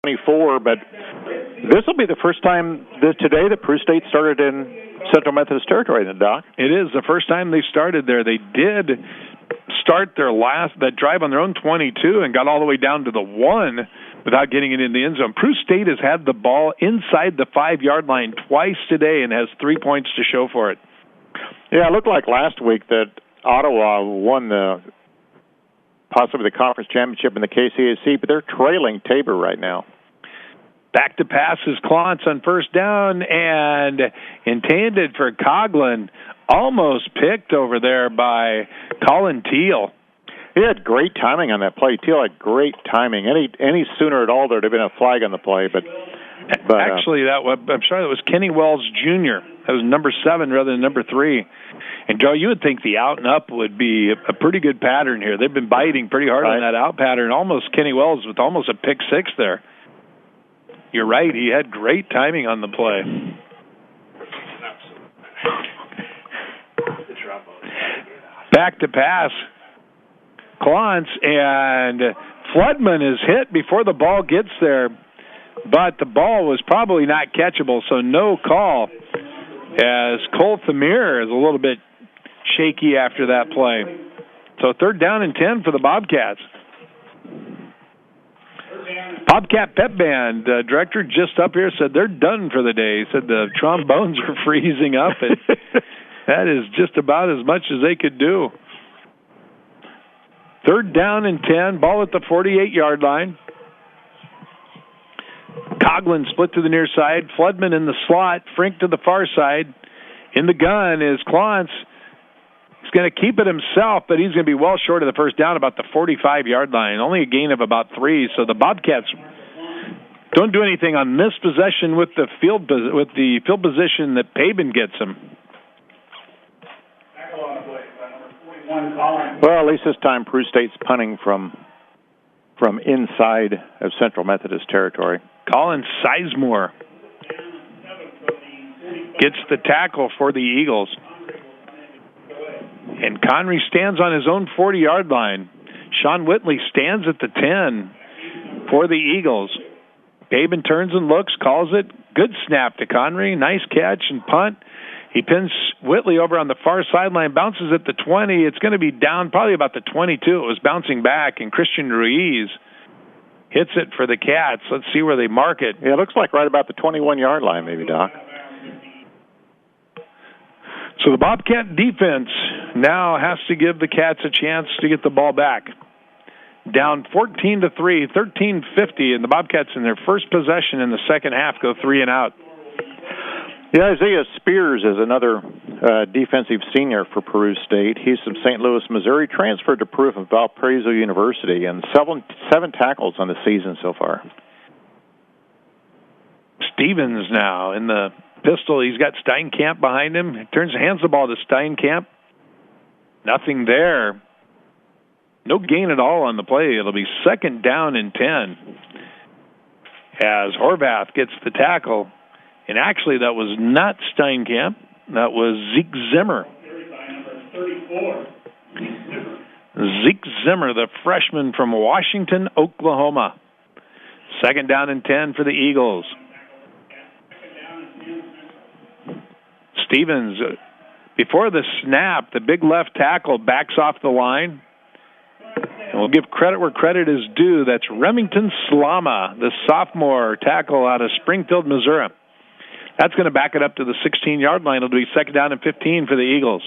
24, but this will be the first time today that Peru State started in Central Methodist Territory, Doc. It is the first time they started there. They did start that drive on their own 22 and got all the way down to the 1 without getting it in the end zone. Peru State has had the ball inside the 5-yard line twice today and has 3 points to show for it. Yeah, it looked like last week that Ottawa won possibly the conference championship in the KCAC, but they're trailing Tabor right now. Back to pass is Klontz on first down and intended for Coughlin. Almost picked over there by Colin Teal. He had great timing on that play. Teal had great timing. Any sooner at all, there'd have been a flag on the play. But actually, I'm sorry, that was Kenny Wells Jr. That was number 7 rather than number 3. And, Joe, you would think the out and up would be a pretty good pattern here. They've been biting pretty hard on that out pattern. Almost Kenny Wells with almost a pick 6 there. You're right. He had great timing on the play. Back to pass. Klontz, and Floodman is hit before the ball gets there, but the ball was probably not catchable, so no call, as Cole Thamir is a little bit shaky after that play. So 3rd down and 10 for the Bobcats. Bobcat Pep Band director just up here said they're done for the day. He said the trombones are freezing up, and that is just about as much as they could do. 3rd down and 10, ball at the 48-yard line. Coughlin split to the near side. Floodman in the slot. Frink to the far side. In the gun is Klontz. He's going to keep it himself, but he's going to be well short of the first down, about the 45-yard line. Only a gain of about 3. So the Bobcats don't do anything on this possession with the field position that Pabin gets them. Well, at least this time Peru State's punting from inside of Central Methodist Territory. Colin Sizemore gets the tackle for the Eagles. And Connery stands on his own 40-yard line. Sean Whitley stands at the 10 for the Eagles. Pabin turns and looks, calls it. Good snap to Connery. Nice catch and punt. He pins Whitley over on the far sideline, bounces at the 20. It's going to be down probably about the 22. It was bouncing back, and Christian Ruiz hits it for the Cats. Let's see where they mark it. Yeah, it looks like right about the 21-yard line maybe, Doc. So the Bobcat defense now has to give the Cats a chance to get the ball back. Down 14-3, 13:50, and the Bobcats in their first possession in the second half go 3 and out. Yeah, Isaiah Spears is another defensive senior for Peru State. He's from St. Louis, Missouri, transferred to Peru from Valparaiso University, and seven tackles on the season so far. Stevens now in the pistol. He's got Steinkamp behind him. He hands the ball to Steinkamp. Nothing there. No gain at all on the play. It'll be 2nd down and 10 as Horvath gets the tackle. And actually, that was not Steinkamp. That was Zeke Zimmer. Zeke Zimmer, the freshman from Washington, Oklahoma. 2nd down and 10 for the Eagles. Stevens, before the snap, the big left tackle backs off the line. And we'll give credit where credit is due. That's Remington Slama, the sophomore tackle out of Springfield, Missouri. That's going to back it up to the 16-yard line. It'll be 2nd down and 15 for the Eagles.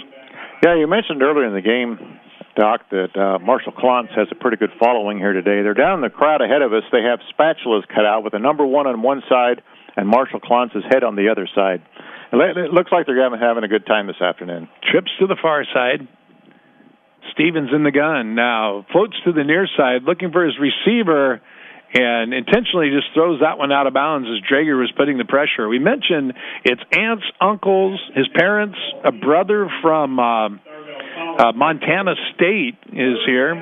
Yeah, you mentioned earlier in the game, Doc, that Marshall Klontz has a pretty good following here today. They're down in the crowd ahead of us. They have spatulas cut out with the number 1 on one side and Marshall Klontz's head on the other side. It looks like they're having a good time this afternoon. Trips to the far side. Stevens in the gun now. Floats to the near side, looking for his receiver, and intentionally just throws that one out of bounds as Drager was putting the pressure. We mentioned it's aunts, uncles, his parents, a brother from Montana State is here.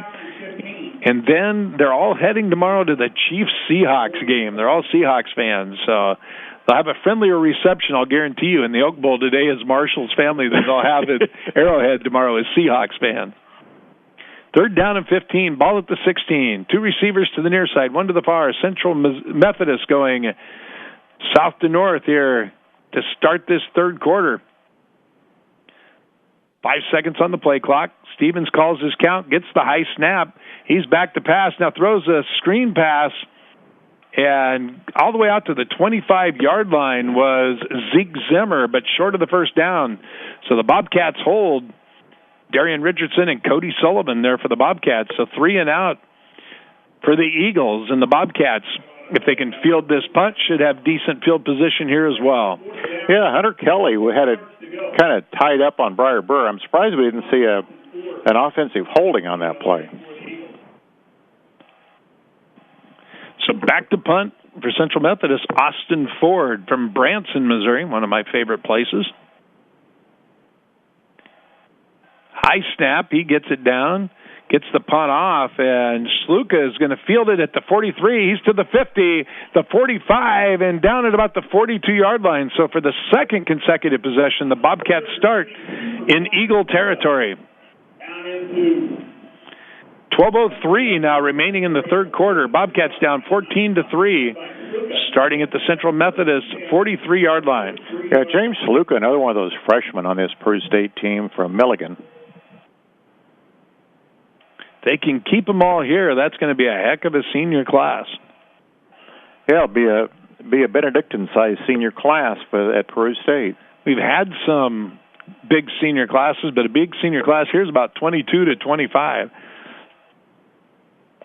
And then they're all heading tomorrow to the Chiefs-Seahawks game. They're all Seahawks fans, so they'll have a friendlier reception, I'll guarantee you, in the Oak Bowl today as Marshall's family than they'll have at Arrowhead tomorrow as Seahawks fans. Third down and 15. Ball at the 16. Two receivers to the near side, one to the far. Central Methodist going south to north here to start this third quarter. 5 seconds on the play clock. Stevens calls his count, gets the high snap. He's back to pass. Now throws a screen pass, and all the way out to the 25-yard line was Zeke Zimmer, but short of the first down. So the Bobcats hold Darian Richardson and Cody Sullivan there for the Bobcats. So 3 and out for the Eagles, and the Bobcats, if they can field this punt, should have decent field position here as well. Yeah, Hunter Kelly, we had it kind of tied up on Briar Burr. I'm surprised we didn't see an offensive holding on that play. So back to punt for Central Methodist, Austin Ford from Branson, Missouri, one of my favorite places. High snap, he gets it down, gets the punt off, and Sluka is going to field it at the 43. He's to the 50, the 45, and down at about the 42-yard line. So for the second consecutive possession, the Bobcats start in Eagle territory. 12:03 now remaining in the third quarter. Bobcats down 14-3, starting at the Central Methodist 43-yard line. Yeah, James Sluka, another one of those freshmen on this Peru State team from Milligan. They can keep them all here. That's going to be a heck of a senior class. Yeah, it'll be a Benedictine-sized senior class at Peru State. We've had some big senior classes, but a big senior class here is about 22 to 25.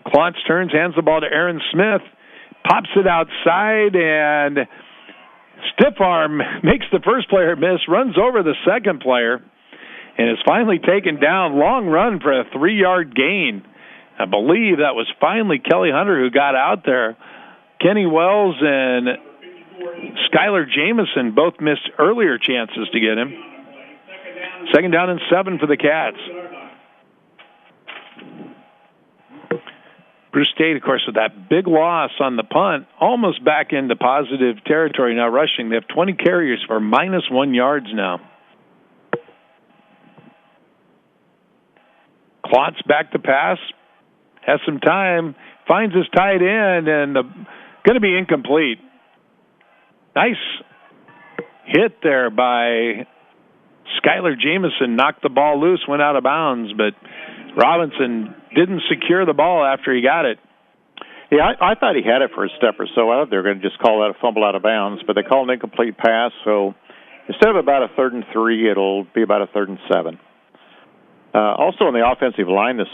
Klontz turns, hands the ball to Aaron Smith, pops it outside, and stiff arm makes the first player miss, runs over the second player, and is finally taken down. Long run for a 3-yard gain. I believe that was finally Kelly Hunter who got out there. Kenny Wells and Skylar Jamison both missed earlier chances to get him. Second down and 7 for the Cats. Bruce State, of course, with that big loss on the punt, almost back into positive territory now rushing. They have 20 carriers for -1 yards now. Klontz back to pass, has some time, finds his tight end, and going to be incomplete. Nice hit there by Skylar Jamison, knocked the ball loose, went out of bounds, but Robinson didn't secure the ball after he got it. Yeah, I thought he had it for a step or so out. They're going to just call that a fumble out of bounds, but they call an incomplete pass, so instead of about a 3rd and 3, it'll be about a 3rd and 7. Also on the offensive line this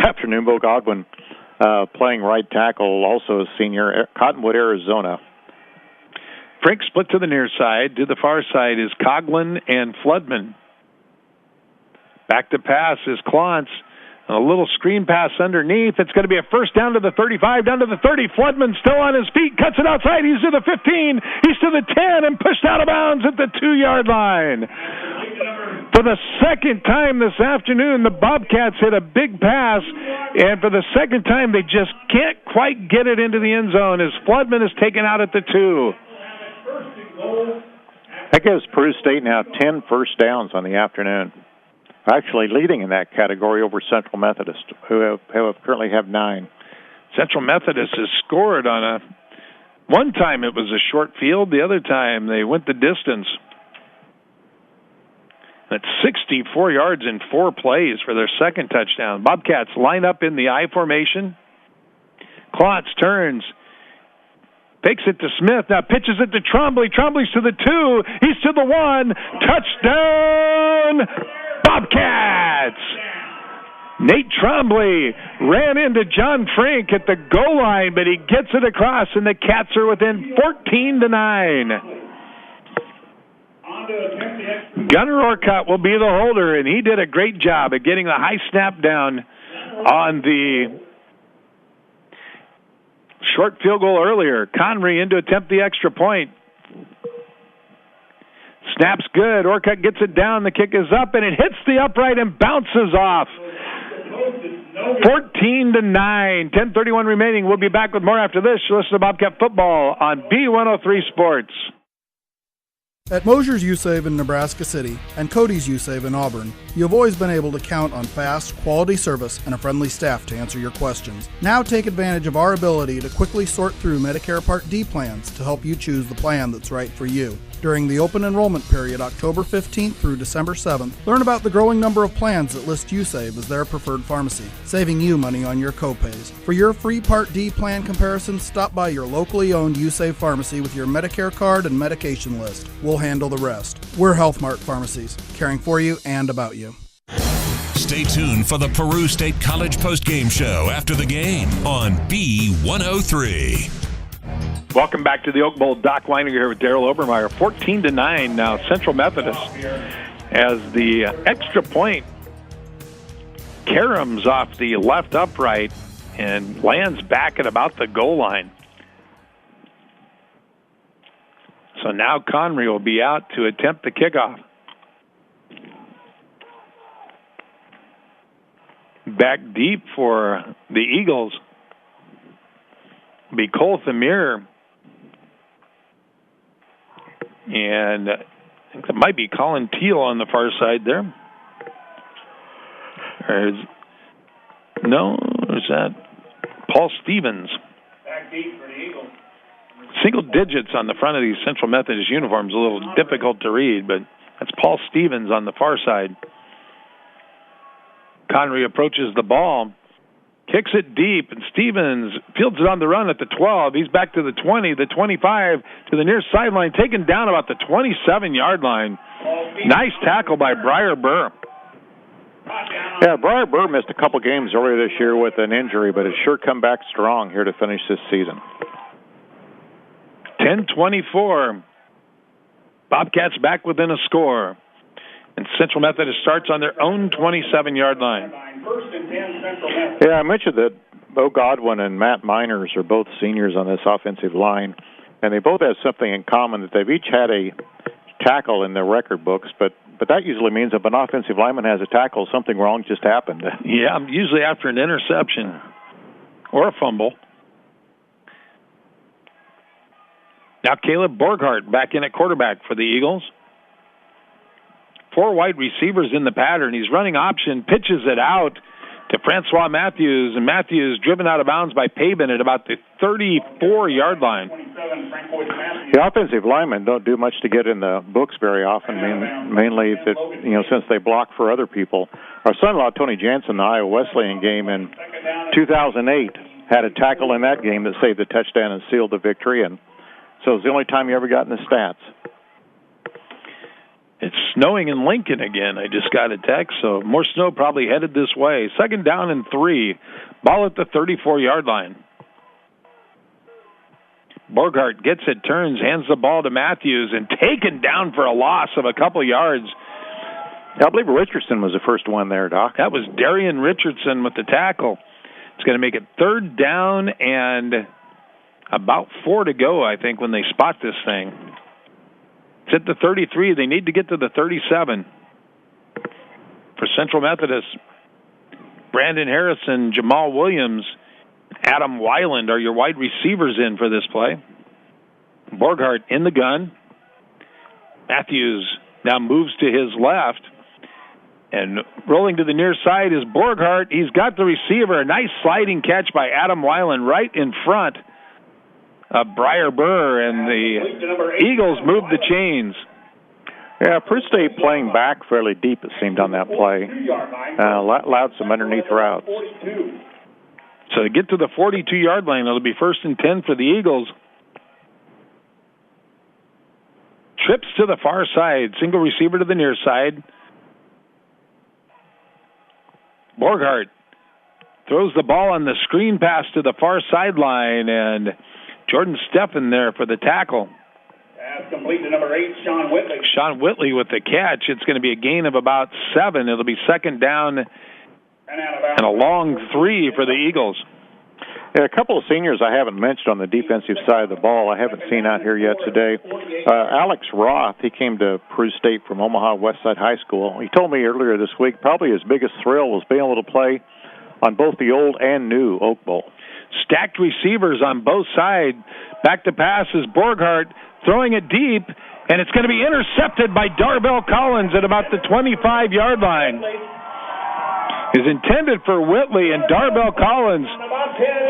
afternoon, Bo Godwin playing right tackle, also a senior, Cottonwood, Arizona. Frank split to the near side. To the far side is Coughlin and Floodman. Back to pass is Klontz. A little screen pass underneath. It's going to be a first down to the 35, down to the 30. Floodman still on his feet, cuts it outside. He's to the 15. He's to the 10 and pushed out of bounds at the 2-yard line. For the second time this afternoon, the Bobcats hit a big pass, and for the second time, they just can't quite get it into the end zone as Floodman is taken out at the 2. That gives Peru State now 10 first downs on the afternoon. Actually leading in that category over Central Methodist, who currently have 9. Central Methodist has scored on one time it was a short field, the other time they went the distance. That's 64 yards in 4 plays for their second touchdown. Bobcats line up in the I formation. Klontz turns, takes it to Smith, now pitches it to Trombley. Trombley's to the 2, he's to the 1, touchdown! Bobcats! Nate Trombley ran into John Frank at the goal line, but he gets it across, and the Cats are within 14-9. Gunnar Orcutt will be the holder, and he did a great job at getting the high snap down on the short field goal earlier. Conry in to attempt the extra point. Snap's good. Orcutt gets it down. The kick is up, and it hits the upright and bounces off. 14-9. 10:31 remaining. We'll be back with more after this. You listen to Bobcat Football on B103 Sports. At Mosier's U-Save in Nebraska City and Cody's U-Save in Auburn, you have always been able to count on fast, quality service and a friendly staff to answer your questions. Now take advantage of our ability to quickly sort through Medicare Part D plans to help you choose the plan that's right for you. During the open enrollment period, October 15th through December 7th, learn about the growing number of plans that list U-Save as their preferred pharmacy, saving you money on your copays. For your free Part D plan comparison, stop by your locally owned U-Save pharmacy with your Medicare card and medication list. We'll handle the rest. We're HealthMart Pharmacies, caring for you and about you. Stay tuned for the Peru State College postgame show after the game on B103. Welcome back to the Oak Bowl. Doc Wininger here with Daryl Obermeyer. 14-9 now. Central Methodist as the extra point caroms off the left upright and lands back at about the goal line. So now Conry will be out to attempt the kickoff. Back deep for the Eagles be Cole Thamir. And I think that might be Colin Teal on the far side there. Or is that Paul Stevens? Back deep for the Eagles. Single digits on the front of these Central Methodist uniforms, a little difficult to read, but that's Paul Stevens on the far side. Conry approaches the ball, kicks it deep, and Stevens fields it on the run at the 12. He's back to the 20, the 25, to the near sideline, taken down about the 27-yard line. Nice tackle by Briar Burr. Yeah, Briar Burr missed a couple games earlier this year with an injury, but has sure come back strong here to finish this season. 10-24. Bobcats back within a score. And Central Methodist starts on their own 27-yard line. Yeah, I mentioned that Bo Godwin and Matt Miners are both seniors on this offensive line, and they both have something in common, that they've each had a tackle in their record books, but that usually means if an offensive lineman has a tackle, something wrong just happened. Yeah, usually after an interception or a fumble. Now Caleb Borghardt back in at quarterback for the Eagles. 4 wide receivers in the pattern. He's running option, pitches it out to Francois Matthews, and Matthews driven out of bounds by Pabin at about the 34-yard line. The offensive linemen don't do much to get in the books very often, mainly that, since they block for other people. Our son-in-law, Tony Jansen, the Iowa Wesleyan game in 2008, had a tackle in that game that saved the touchdown and sealed the victory, and so it's the only time he ever got in the stats. It's snowing in Lincoln again. I just got a text, so more snow probably headed this way. 2nd down and 3. Ball at the 34-yard line. Borghardt gets it, turns, hands the ball to Matthews, and taken down for a loss of a couple yards. I believe Richardson was the first one there, Doc. That was Darian Richardson with the tackle. It's going to make it 3rd down and about 4 to go, I think, when they spot this thing. It's at the 33. They need to get to the 37. For Central Methodist, Brandon Harrison, Jamal Williams, Adam Weiland are your wide receivers in for this play. Borghardt in the gun. Matthews now moves to his left. And rolling to the near side is Borghardt. He's got the receiver. A nice sliding catch by Adam Weiland right in front Briar Burr, and the Eagles move the chains. Yeah, Peru State playing back fairly deep, it seemed, on that play. Allowed some underneath routes. So to get to the 42-yard line, it'll be 1st and 10 for the Eagles. Trips to the far side, single receiver to the near side. Borghardt throws the ball on the screen pass to the far sideline, and Jordan Steffen there for the tackle. Pass complete to number 8, Sean Whitley. Sean Whitley with the catch. It's going to be a gain of about 7. It'll be 2nd down and a long 3 for the Eagles. Yeah, a couple of seniors I haven't mentioned on the defensive side of the ball I haven't seen out here yet today. Alex Roth, he came to Peru State from Omaha Westside High School. He told me earlier this week probably his biggest thrill was being able to play on both the old and new Oak Bowl. Stacked receivers on both sides. Back to pass is Borghardt throwing it deep, and it's going to be intercepted by Daryl Collins at about the 25-yard line. Is intended for Whitley, and Daryl Collins,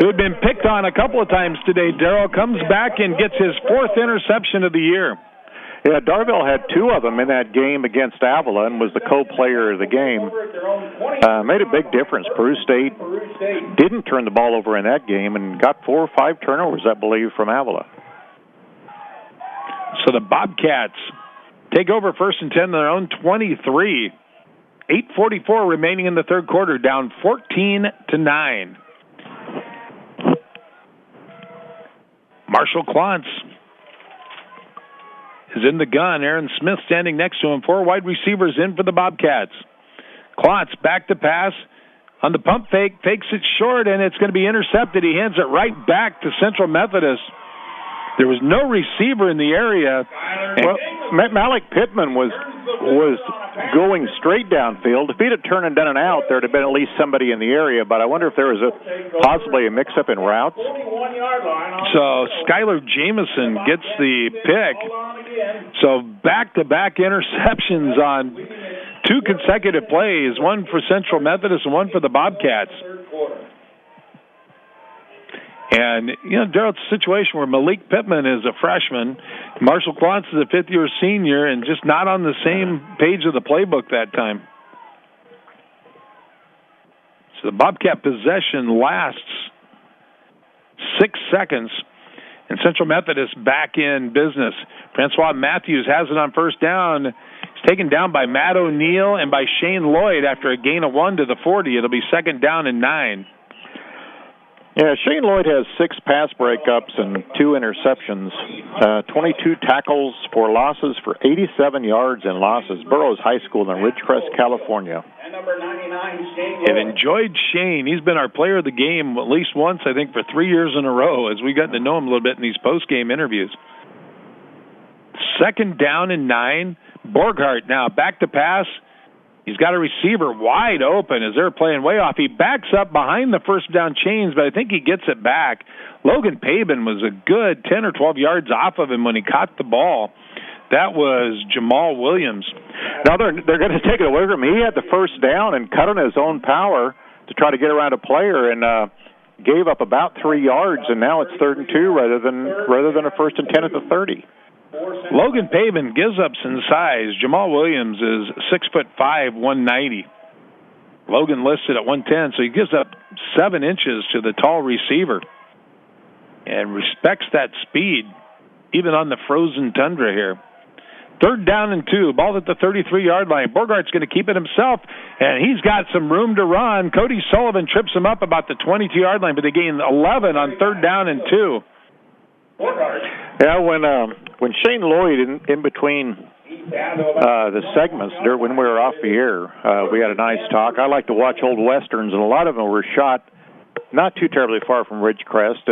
who had been picked on a couple of times today, Daryl, comes back and gets his 4th interception of the year. Yeah, Darville had 2 of them in that game against Avila and was the co-player of the game. Made a big difference. Peru State didn't turn the ball over in that game and got 4 or 5 turnovers, I believe, from Avila. So the Bobcats take over 1st and 10 on their own 23. 8:44 remaining in the third quarter, down 14-9. Marshall Klontz is in the gun. Aaron Smith standing next to him. 4 wide receivers in for the Bobcats. Klontz back to pass on the pump fake, fakes it short, and it's going to be intercepted. He hands it right back to Central Methodist. There was no receiver in the area. Well, Malik Pittman was going straight downfield. If he'd have turned and done an out, there'd have been at least somebody in the area, but I wonder if there was possibly a mix-up in routes. So Skylar Jamison gets the pick. So back-to-back interceptions on 2 consecutive plays, one for Central Methodist and one for the Bobcats. And, Daryl, it's a situation where Malik Pittman is a freshman, Marshall Klontz is a 5th-year senior, and just not on the same page of the playbook that time. So the Bobcat possession lasts 6 seconds, and Central Methodist back in business. Francois Matthews has it on 1st down. He's taken down by Matt O'Neill and by Shane Lloyd after a gain of 1 to the 40. It'll be 2nd down and 9. Yeah, Shane Lloyd has 6 pass breakups and 2 interceptions, 22 tackles for losses for 87 yards and losses. Burroughs High School in Ridgecrest, California. I've enjoyed Shane. He's been our player of the game at least once, I think, for 3 years in a row as we got to know him a little bit in these post-game interviews. 2nd down and 9. Borghardt now back to pass. He's got a receiver wide open as they're playing way off. He backs up behind the 1st down chains, but I think he gets it back. Logan Pabin was a good 10 or 12 yards off of him when he caught the ball. That was Jamal Williams. Now they're going to take it away from him. He had the 1st down and cut on his own power to try to get around a player and gave up about 3 yards, and now it's 3rd and 2 rather than a 1st and 10 at the 30. Logan Pavin gives up some size. Jamal Williams is 6'5", 190. Logan listed at 110, so he gives up 7 inches to the tall receiver and respects that speed, even on the frozen tundra here. 3rd down and 2, ball at the 33-yard line. Borgardt's going to keep it himself, and he's got some room to run. Cody Sullivan trips him up about the 22-yard line, but they gain 11 on 3rd down and 2. Yeah, when Shane Lloyd in between the segments when we were off the air, we had a nice talk. I like to watch old westerns, and a lot of them were shot not too terribly far from Ridgecrest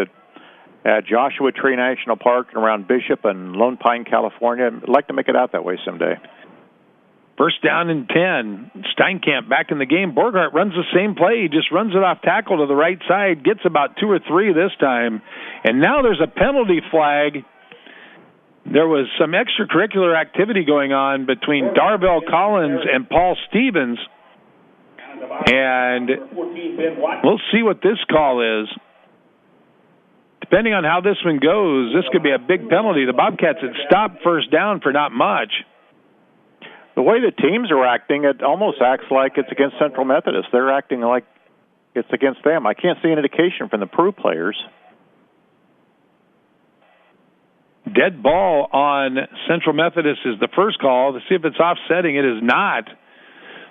at Joshua Tree National Park and around Bishop and Lone Pine, California. I'd like to make it out that way someday. 1st down and 10. Steinkamp back in the game. Borghardt runs the same play. He just runs it off tackle to the right side, gets about 2 or 3 this time. And now there's a penalty flag. There was some extracurricular activity going on between Darvell Collins and Paul Stevens. And we'll see what this call is. Depending on how this one goes, this could be a big penalty. The Bobcats had stopped 1st down for not much. The way the teams are acting, it almost acts like it's against Central Methodist. They're acting like it's against them. I can't see an indication from the Peru players. Dead ball on Central Methodist is the first call. To see if it's offsetting, it is not.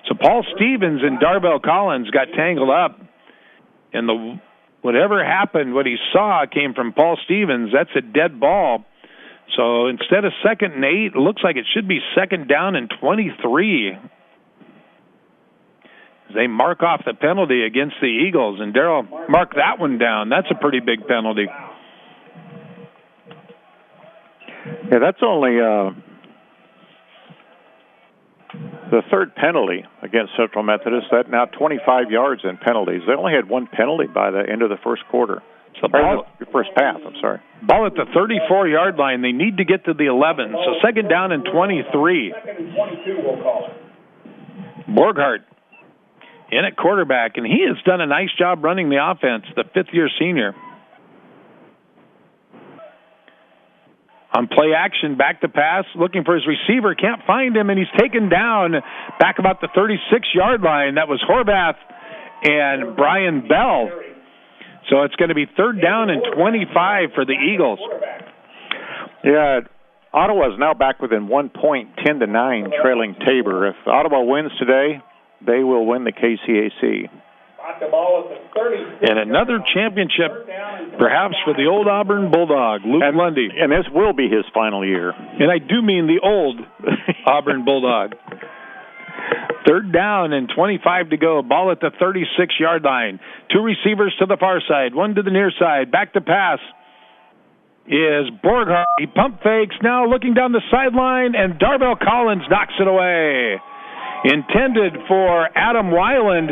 So Paul Stevens and Darvell Collins got tangled up. And whatever happened, what he saw came from Paul Stevens. That's a dead ball. So instead of 2nd and 8, it looks like it should be 2nd down and 23. They mark off the penalty against the Eagles, and Daryl marked that one down. That's a pretty big penalty. Yeah, that's only the 3rd penalty against Central Methodist. That now 25 yards in penalties. They only had 1 penalty by the end of the 1st quarter. So ball, your first pass, I'm sorry. Ball at the 34-yard line. They need to get to the 11. So second down and 23. Second and 22, we'll call it. Borghardt in at quarterback, and he has done a nice job running the offense, the fifth-year senior. On play action, back to pass, looking for his receiver, can't find him, and he's taken down back about the 36-yard line. That was Horvath and Brian Bell. So it's going to be third down and 25 for the Eagles. Yeah, Ottawa is now back within 1 point, 10-9, trailing Tabor. If Ottawa wins today, they will win the KCAC. And another championship, perhaps for the old Auburn Bulldog, Luke Lundy. And this will be his final year. And I do mean the old Auburn Bulldog. Third down and 25 to go. Ball at the 36-yard line. Two receivers to the far side, one to the near side. Back to pass is Borghardt. He pump fakes, now looking down the sideline, and Darvell Collins knocks it away. Intended for Adam Weiland.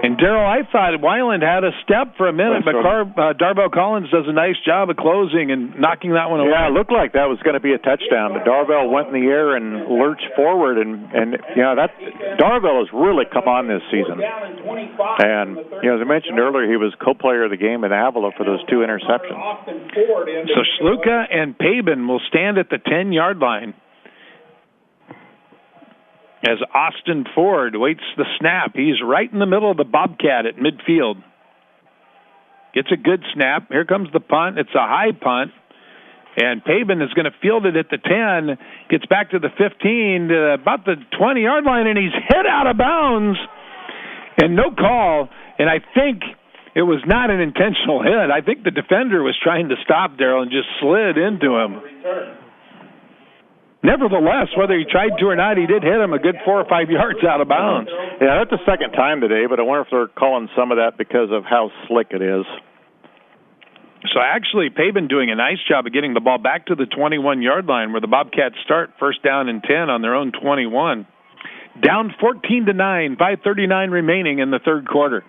And, Daryl, I thought Weiland had a step for a minute, but Darvell Collins does a nice job of closing and knocking that one away. Yeah, it looked like that was going to be a touchdown, but Darvell went in the air and lurched forward, and that Darvell has really come on this season. And, as I mentioned earlier, he was co-player of the game at Avila for those two interceptions. So Sluka and Pabin will stand at the 10-yard line as Austin Ford waits the snap. He's right in the middle of the Bobcat at midfield. Gets a good snap. Here comes the punt. It's a high punt. And Pabin is going to field it at the 10. Gets back to the 15, to about the 20-yard line, and he's hit out of bounds. And no call. And I think it was not an intentional hit. I think the defender was trying to stop Daryl and just slid into him. Nevertheless, whether he tried to or not, he did hit him a good 4 or 5 yards out of bounds. Yeah, that's the second time today, but I wonder if they're calling some of that because of how slick it is. So actually, Pabin doing a nice job of getting the ball back to the 21-yard line where the Bobcats start, first down and 10 on their own 21. Down 14-9, 5:39 remaining in the third quarter.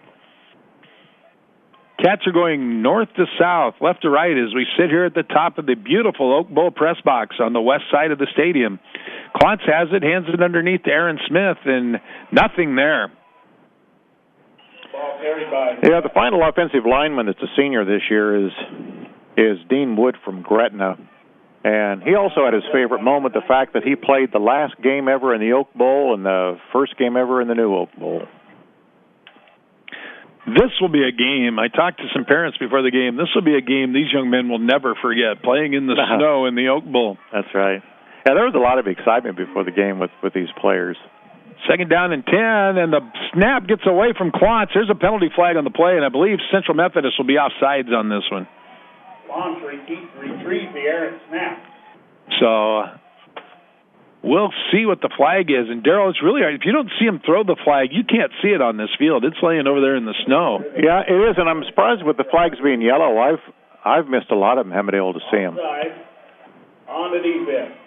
Cats are going north to south, left to right as we sit here at the top of the beautiful Oak Bowl press box on the west side of the stadium. Klontz has it, hands it underneath to Aaron Smith, and nothing there. Yeah, the final offensive lineman that's a senior this year is Dean Wood from Gretna. And he also had his favorite moment, the fact that he played the last game ever in the Oak Bowl and the first game ever in the new Oak Bowl. This will be a game. I talked to some parents before the game. This will be a game these young men will never forget, playing in the snow in the Oak Bowl. That's right. Yeah, there was a lot of excitement before the game with these players. Second down and 10, and the snap gets away from Klontz. There's a penalty flag on the play, and I believe Central Methodist will be offsides on this one. Klontz retrieves the errant snap. So we'll see what the flag is. And, Daryl, it's really hard. If you don't see him throw the flag, you can't see it on this field. It's laying over there in the snow. Yeah, it is, and I'm surprised with the flags being yellow. I've missed a lot of them, haven't been able to see them. On the defense.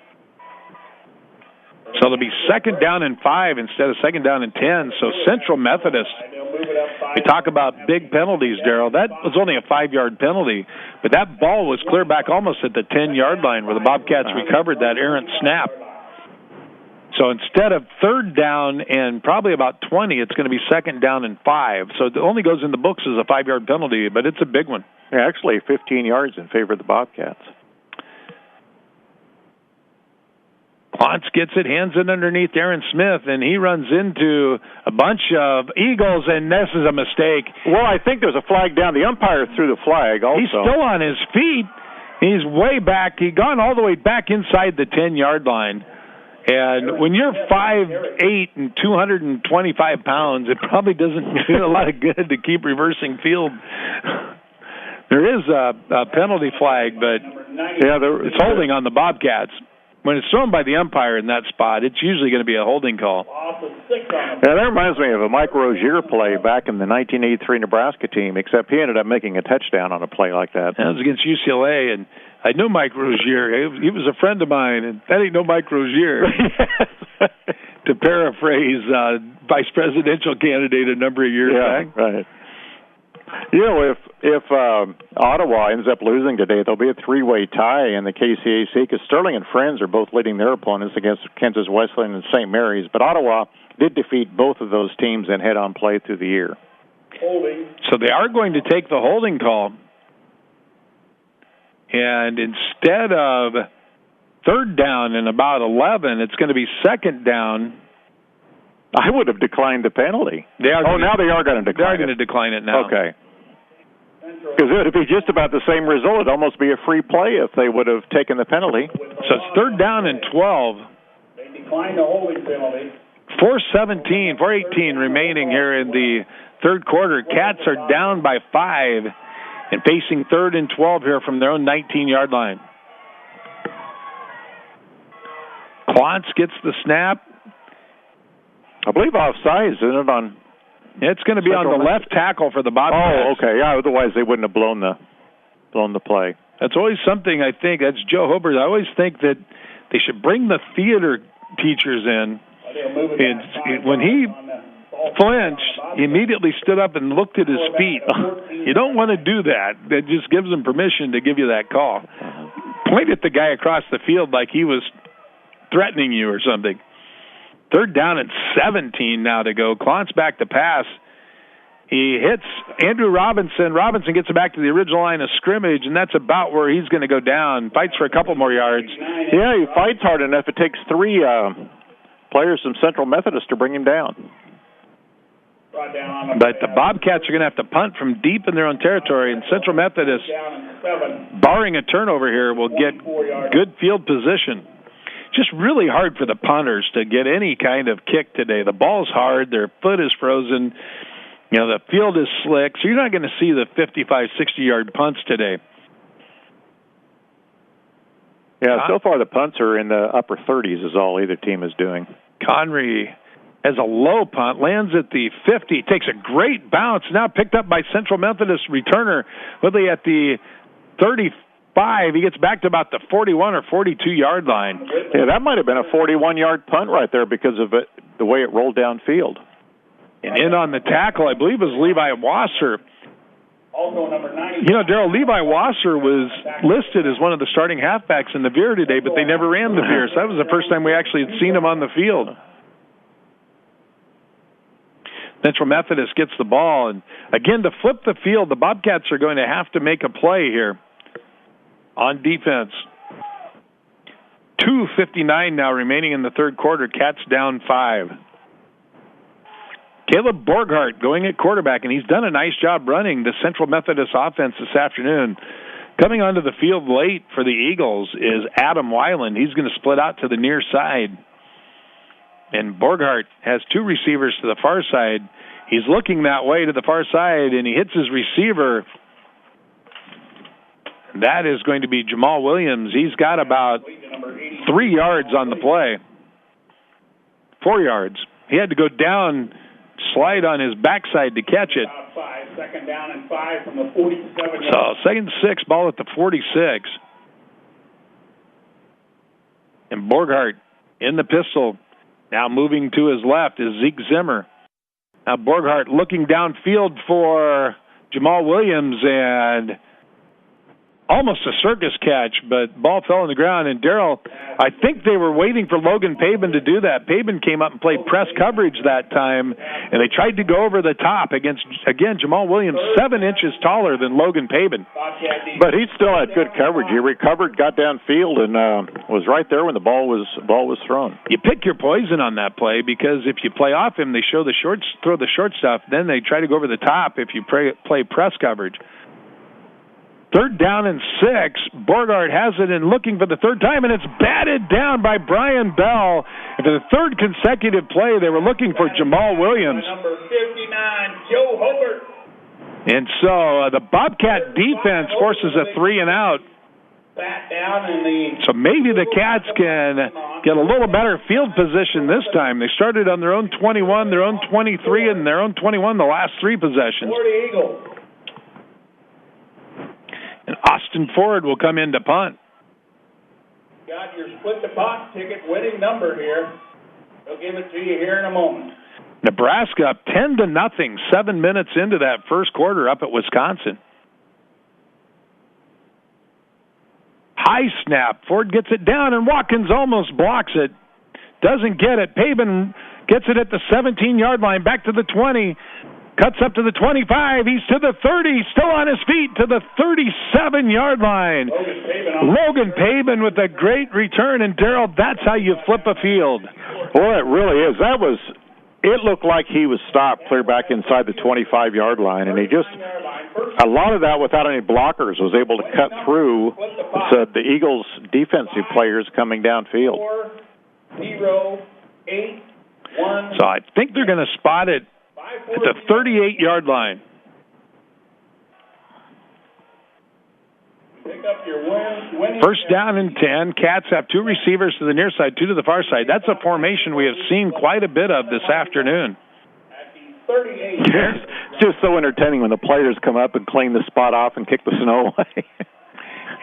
So it'll be second down and 5 instead of second down and 10. So Central Methodist, we talk about big penalties, Daryl. That was only a 5-yard penalty, but that ball was clear back almost at the 10-yard line where the Bobcats recovered that errant snap. So instead of third down and probably about 20, it's going to be second down and 5. So it only goes in the books as a 5-yard penalty, but it's a big one. Yeah, actually 15 yards in favor of the Bobcats. Klontz gets it, hands it underneath Aaron Smith, and he runs into a bunch of Eagles, and this is a mistake. Well, I think there's a flag down. The umpire threw the flag also. He's still on his feet. He's way back. He'd gone all the way back inside the 10-yard line. And when you're 5'8" and 225 pounds, it probably doesn't do a lot of good to keep reversing field. There is a penalty flag, but it's holding on the Bobcats. When it's thrown by the umpire in that spot, it's usually going to be a holding call. Yeah, that reminds me of a Mike Rozier play back in the 1983 Nebraska team, except he ended up making a touchdown on a play like that. That was against UCLA, and I knew Mike Rozier. He was a friend of mine, and that ain't no Mike Rozier. To paraphrase vice presidential candidate a number of years back. Right. If Ottawa ends up losing today, there'll be a three-way tie in the KCAC because Sterling and Friends are both leading their opponents against Kansas Wesleyan and St. Mary's. But Ottawa did defeat both of those teams in head-on play through the year. Holding. So they are going to take the holding call. And instead of third down and about 11, it's going to be second down. I would have declined the penalty. Now they are going to decline it. They are going to decline it now. Okay. Because it would be just about the same result. It'd almost be a free play if they would have taken the penalty. So it's third down and 12. They declined the holding penalty. 4:18 remaining here in the third quarter. Cats are down by 5 and facing third and 12 here from their own 19-yard line. Klontz gets the snap. I believe offsides, isn't it? On it's going to be on the left tackle for the Bobcats. Oh, okay. Yeah, otherwise they wouldn't have blown the play. That's always something I think. That's Joe Hobart. I always think that they should bring the theater teachers in. And when he flinched, he immediately stood up and looked at his feet. You don't want to do that. That just gives them permission to give you that call. Point at the guy across the field like he was threatening you or something. Third down and 17 now to go. Klontz back to pass. He hits Andrew Robinson. Robinson gets it back to the original line of scrimmage, and that's about where he's going to go down. Fights for a couple more yards. Yeah, he fights hard enough. It takes three players from Central Methodist to bring him down. But the Bobcats are going to have to punt from deep in their own territory, and Central Methodist, barring a turnover here, will get good field position. Just really hard for the punters to get any kind of kick today. The ball's hard. Their foot is frozen. You know, the field is slick, so you're not going to see the 55, 60-yard punts today. Yeah, so far the punts are in the upper 30s is all either team is doing. Conry has a low punt, lands at the 50, takes a great bounce, now picked up by Central Methodist returner, Woodley at the 35. He gets back to about the 41 or 42-yard line. Yeah, that might have been a 41-yard punt right there because of it, the way it rolled downfield. And in on the tackle, I believe, was Levi Wasser. Also number 90. You know, Daryl, Levi Wasser was listed as one of the starting halfbacks in the Veer today, but they never ran the Veer, so that was the first time we actually had seen him on the field. Central Methodist gets the ball, and again, to flip the field, the Bobcats are going to have to make a play here on defense. 2:59 now remaining in the third quarter. Cats down 5. Caleb Borghardt going at quarterback, and he's done a nice job running the Central Methodist offense this afternoon. Coming onto the field late for the Eagles is Adam Weiland. He's going to split out to the near side. And Borghardt has 2 receivers to the far side. He's looking that way to the far side, and he hits his receiver. That is going to be Jamal Williams. He's got about 3 yards on the play. 4 yards. He had to go down, slide on his backside to catch it. Second down and 5 from the 47. So second and 6, ball at the 46. And Borghardt in the pistol. Now moving to his left is Zeke Zimmer. Now Borghardt looking downfield for Jamal Williams, and almost a circus catch, but ball fell on the ground. And Daryl, I think they were waiting for Logan Pabin to do that. Pabin came up and played press coverage that time, and they tried to go over the top against, again, Jamal Williams, 7 inches taller than Logan Pabin. But he still had good coverage. He recovered, got downfield, and was right there when the ball was thrown. You pick your poison on that play, because if you play off him, they throw the short stuff. Then they try to go over the top if you play press coverage. Third down and 6. Borghardt has it and looking for the third time, and it's batted down by Brian Bell. And for the third consecutive play, they were looking for Jamal Williams. Number 59, Joe Hobart. And so the Bobcat defense forces a 3 and out. So maybe the Cats can get a little better field position this time. They started on their own 21, their own 23, and their own 21 the last 3 possessions. And Austin Ford will come in to punt. Got your split the pot ticket winning number here. They'll give it to you here in a moment. Nebraska up 10-0, 7 minutes into that first quarter up at Wisconsin. High snap. Ford gets it down, and Watkins almost blocks it. Doesn't get it. Pabin gets it at the 17-yard line, back to the 20. Cuts up to the 25. He's to the 30. Still on his feet to the 37-yard line. Logan Pabin with a great return. And, Daryl, that's how you flip a field. Boy, it really is. It looked like he was stopped clear back inside the 25-yard line, and he just, a lot of that without any blockers, was able to cut through the Eagles' defensive players coming downfield. 4-0-8-1. So I think they're going to spot it at the 38-yard line. First down and 10. Cats have 2 receivers to the near side, 2 to the far side. That's a formation we have seen quite a bit of this afternoon. It's just so entertaining when the players come up and clean the spot off and kick the snow away.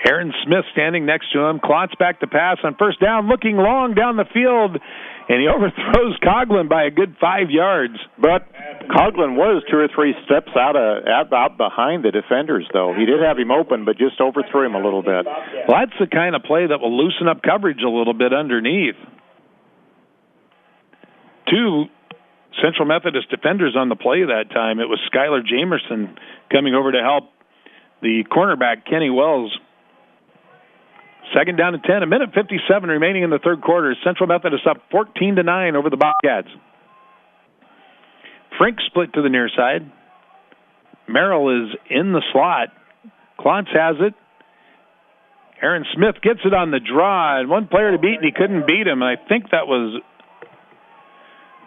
Aaron Smith standing next to him. Klontz back to pass on first down, looking long down the field, and he overthrows Coughlin by a good 5 yards. But Coughlin was 2 or 3 steps out behind the defenders, though. He did have him open, but just overthrew him a little bit. Well, that's the kind of play that will loosen up coverage a little bit underneath. 2 Central Methodist defenders on the play that time. It was Skylar Jamerson coming over to help the cornerback, Kenny Wells. Second down and 10, 1:57 remaining in the third quarter. Central Methodist up 14-9 over the Bobcats. Frink split to the near side. Merrill is in the slot. Klontz has it. Aaron Smith gets it on the draw, and one player to beat, and he couldn't beat him. And I think that was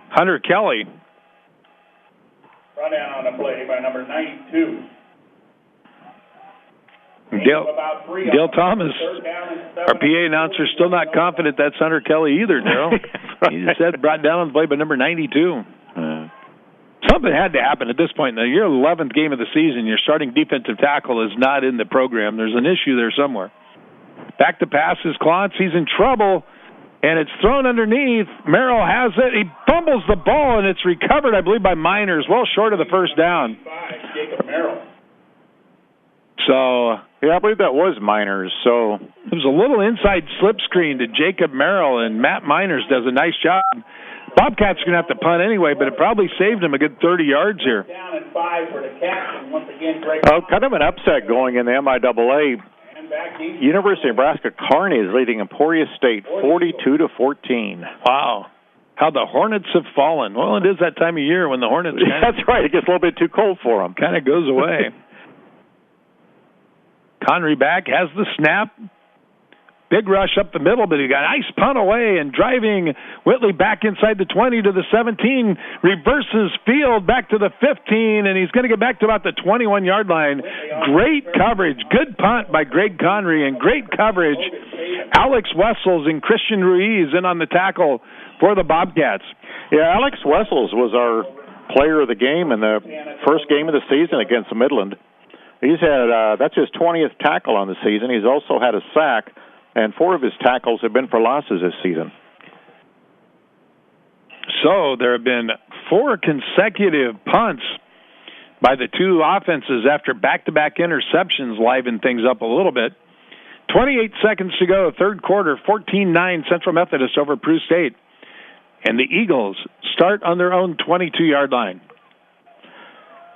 Hunter Kelly. Run down on the play by number 92. Dale Thomas, our PA announcer, still not confident that's Hunter Kelly either, Daryl. He just said brought down on the play by number 92. Something had to happen at this point. Now, your 11th game of the season, your starting defensive tackle is not in the program. There's an issue there somewhere. Back to pass is Klontz. He's in trouble, and it's thrown underneath. Merrill has it. He fumbles the ball, and it's recovered, I believe, by Miners, well short of the first down. So, yeah, I believe that was Miners. So it was a little inside slip screen to Jacob Merrill, and Matt Miners does a nice job. Bobcats are going to have to punt anyway, but it probably saved him a good 30 yards here. Down and 5 for the Cats, and once again, kind of an upset going in the MIAA. University of Nebraska Kearney is leading Emporia State 42-14. Wow. How the Hornets have fallen. Well, it is that time of year when the Hornets... That's right. It gets a little bit too cold for them. Kind of goes away. Connery back, has the snap. Big rush up the middle, but he got a nice punt away, and driving Whitley back inside the 20 to the 17, reverses field back to the 15, and he's going to get back to about the 21-yard line. Great coverage. Good punt by Greg Connery, and great coverage. Alex Wessels and Christian Ruiz in on the tackle for the Bobcats. Yeah, Alex Wessels was our player of the game in the first game of the season against Midland. He's had, that's his 20th tackle on the season. He's also had a sack, and 4 of his tackles have been for losses this season. So there have been 4 consecutive punts by the 2 offenses after back-to-back interceptions, liven things up a little bit. 28 seconds to go, third quarter, 14-9 Central Methodist over Peru State. And the Eagles start on their own 22-yard line.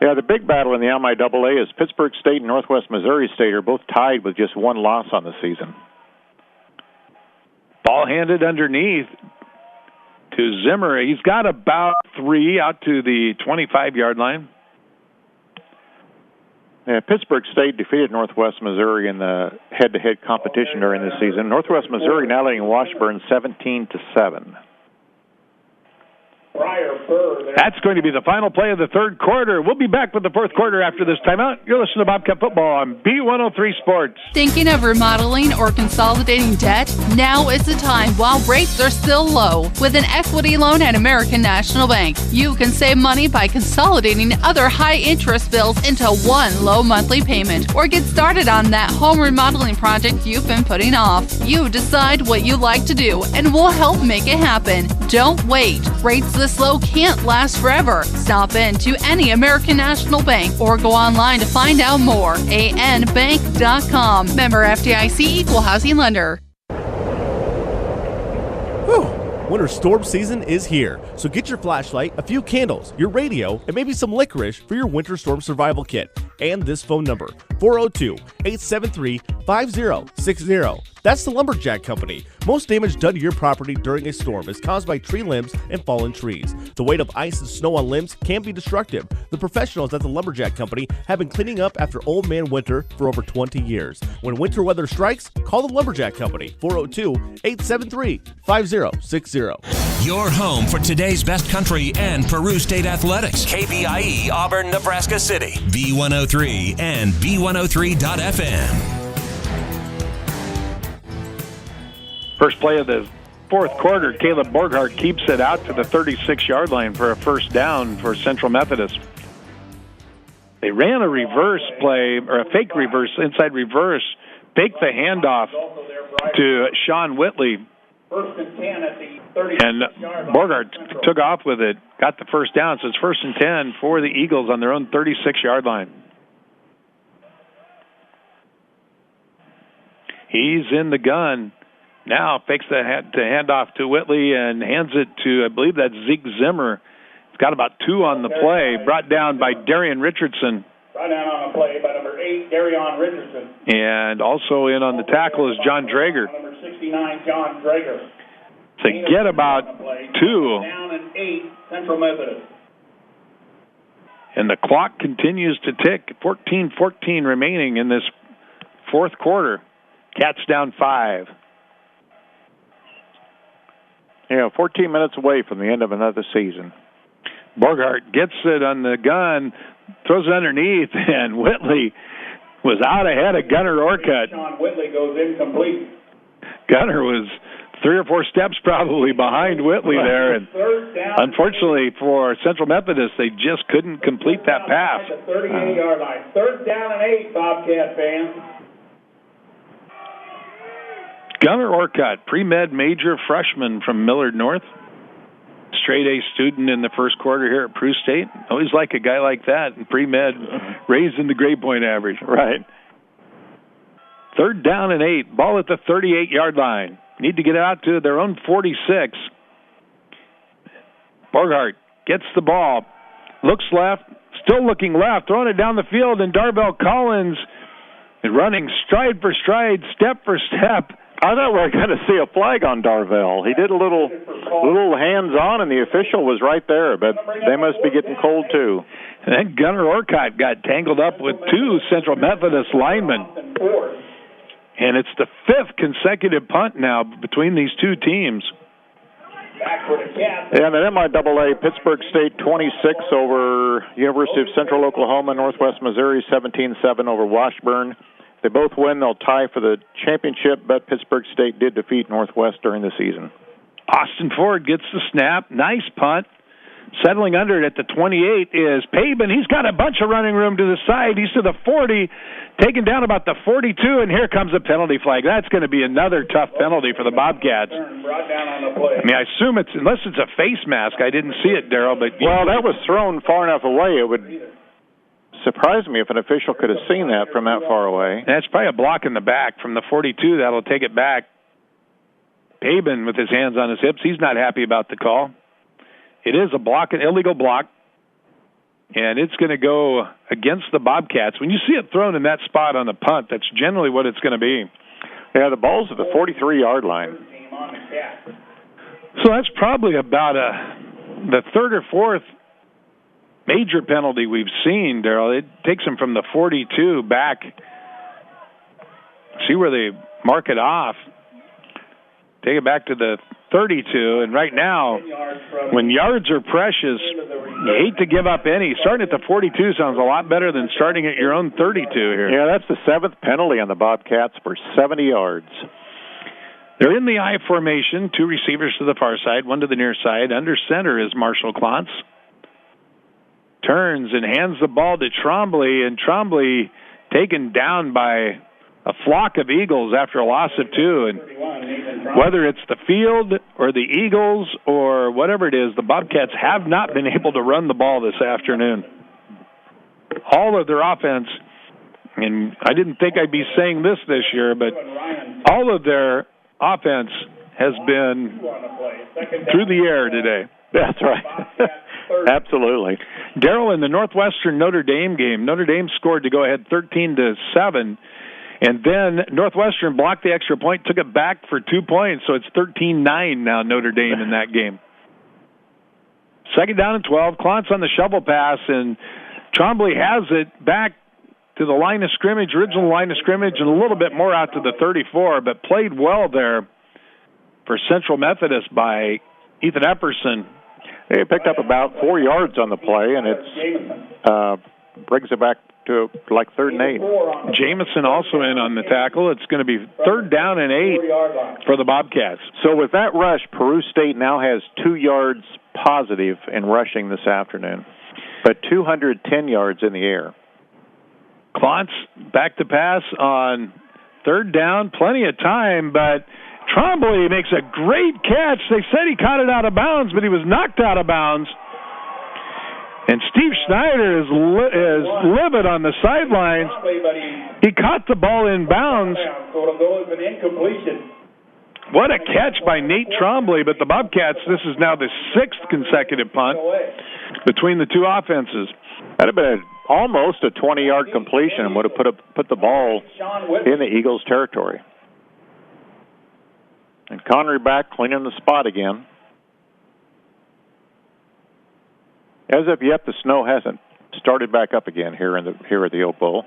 Yeah, the big battle in the MIAA is Pittsburgh State and Northwest Missouri State are both tied with just 1 loss on the season. Ball handed underneath to Zimmer. He's got about 3 out to the 25-yard line. Yeah, Pittsburgh State defeated Northwest Missouri in the head-to-head competition during this season. Northwest Missouri now leading Washburn 17-7. That's going to be the final play of the third quarter. We'll be back with the fourth quarter after this timeout. You're listening to Bobcat Football on B103 Sports. Thinking of remodeling or consolidating debt? Now is the time while rates are still low. With an equity loan at American National Bank, you can save money by consolidating other high-interest bills into one low monthly payment, or get started on that home remodeling project you've been putting off. You decide what you like to do, and we'll help make it happen. Don't wait. Rates this low can't can't last forever. Stop in to any American National Bank or go online to find out more. anbank.com. Member FDIC, Equal Housing Lender. Whew. Winter storm season is here, so get your flashlight, a few candles, your radio, and maybe some licorice for your winter storm survival kit. And this phone number, 402-873-5060. That's the Lumberjack Company. Most damage done to your property during a storm is caused by tree limbs and fallen trees. The weight of ice and snow on limbs can be destructive. The professionals at the Lumberjack Company have been cleaning up after Old Man Winter for over 20 years. When winter weather strikes, call the Lumberjack Company, 402-873-5060. Your home for today's best country and Peru State athletics. KBIE Auburn, Nebraska City. B103 and B103.FM. First play of the fourth quarter, Caleb Borghardt keeps it out to the 36-yard line for a first down for Central Methodist. They ran a reverse play, or a fake reverse, inside reverse, faked the handoff to Sean Whitley. First and 10 at the 36 And Borghardt took off with it, got the first down, so it's first and 10 for the Eagles on their own 36-yard line. He's in the gun. Now fakes the handoff to Whitley and hands it to, I believe that's Zeke Zimmer. He's got about 2 on the play, brought down by Darian Richardson. Brought down on the play by number 8, Darian Richardson. And also in on the tackle is John Drager. Number 69, John Drager. So get about 2. Down and 8, Central Methodist. And the clock continues to tick. 14-14 remaining in this fourth quarter. Cats down 5. Yeah, 14 minutes away from the end of another season. Borghardt gets it on the gun, throws it underneath, and Whitley was out ahead of Gunnar Orcutt. Sean Whitley goes incomplete. Gunnar was 3 or 4 steps probably behind Whitley there, and unfortunately for Central Methodist, they just couldn't complete that pass. At the 38-yard line. Third down and 8, Bobcat fans. Gunnar Orcutt, pre-med major freshman from Millard North. Straight A student in the first quarter here at Peru State. Always like a guy like that in pre-med, raising the grade point average. Right. Third down and 8. Ball at the 38-yard line. Need to get out to their own 46. Borghardt gets the ball. Looks left. Still looking left. Throwing it down the field. And Darvell Collins is running stride for stride, step for step. I thought we were going to see a flag on Darvell. He did a little hands-on, and the official was right there, but they must be getting cold, too. And then Gunnar Orcutt got tangled up with 2 Central Methodist linemen. And it's the 5th consecutive punt now between these 2 teams. And an MIAA, Pittsburgh State 26 over University of Central Oklahoma, Northwest Missouri 17-7 over Washburn. If they both win, they'll tie for the championship, but Pittsburgh State did defeat Northwest during the season. Austin Ford gets the snap. Nice punt. Settling under it at the 28 is Paben. He's got a bunch of running room to the side. He's to the 40, taken down about the 42, and here comes a penalty flag. That's going to be another tough penalty for the Bobcats. I mean, I assume it's, unless it's a face mask. I didn't see it, Daryl. But well, that was thrown far enough away. It would surprise me if an official could have seen that from that far away. That's probably a block in the back from the 42. That'll take it back. Paben with his hands on his hips. He's not happy about the call. It is a block, an illegal block, and it's going to go against the Bobcats. When you see it thrown in that spot on the punt, that's generally what it's going to be. Yeah, the ball's at the 43-yard line. So that's probably about the 3rd or 4th major penalty we've seen, Daryl. It takes them from the 42 back. See where they mark it off. Take it back to the 32, and right now, when yards are precious, you hate to give up any. Starting at the 42 sounds a lot better than starting at your own 32 here. Yeah, that's the 7th penalty on the Bobcats for 70 yards. They're in the I formation, 2 receivers to the far side, 1 to the near side. Under center is Marshall Klontz. Turns and hands the ball to Trombley, and Trombley taken down by a flock of Eagles after a loss of 2. And whether it's the field or the Eagles or whatever it is, the Bobcats have not been able to run the ball this afternoon. All of their offense, and I didn't think I'd be saying this year, but all of their offense has been through the air today. That's right. Absolutely. Daryl, in the Northwestern Notre Dame game, Notre Dame scored to go ahead 13-7, and then Northwestern blocked the extra point, took it back for 2 points, so it's 13-9 now Notre Dame in that game. Second down and 12, Klontz on the shovel pass, and Trombley has it back to the line of scrimmage, original line of scrimmage, and a little bit more out to the 34, but played well there for Central Methodist by Ethan Epperson. He picked up about 4 yards on the play, and it brings it back to like 3rd and 8. Jamison also in on the tackle. It's going to be 3rd down and 8 for the Bobcats. So with that rush, Peru State now has 2 yards positive in rushing this afternoon, but 210 yards in the air. Klontz back to pass on 3rd down, plenty of time, but Trombley makes a great catch. They said he caught it out of bounds, but he was knocked out of bounds. And Steve Schneider is livid on the sidelines. He caught the ball in bounds. What a catch by Nate Trombley, but the Bobcats, this is now the 6th consecutive punt between the two offenses. That would have been almost a 20-yard completion and would have put the ball in the Eagles' territory. And Connery back cleaning the spot again. As of yet, the snow hasn't started back up again here at the Oak Bowl.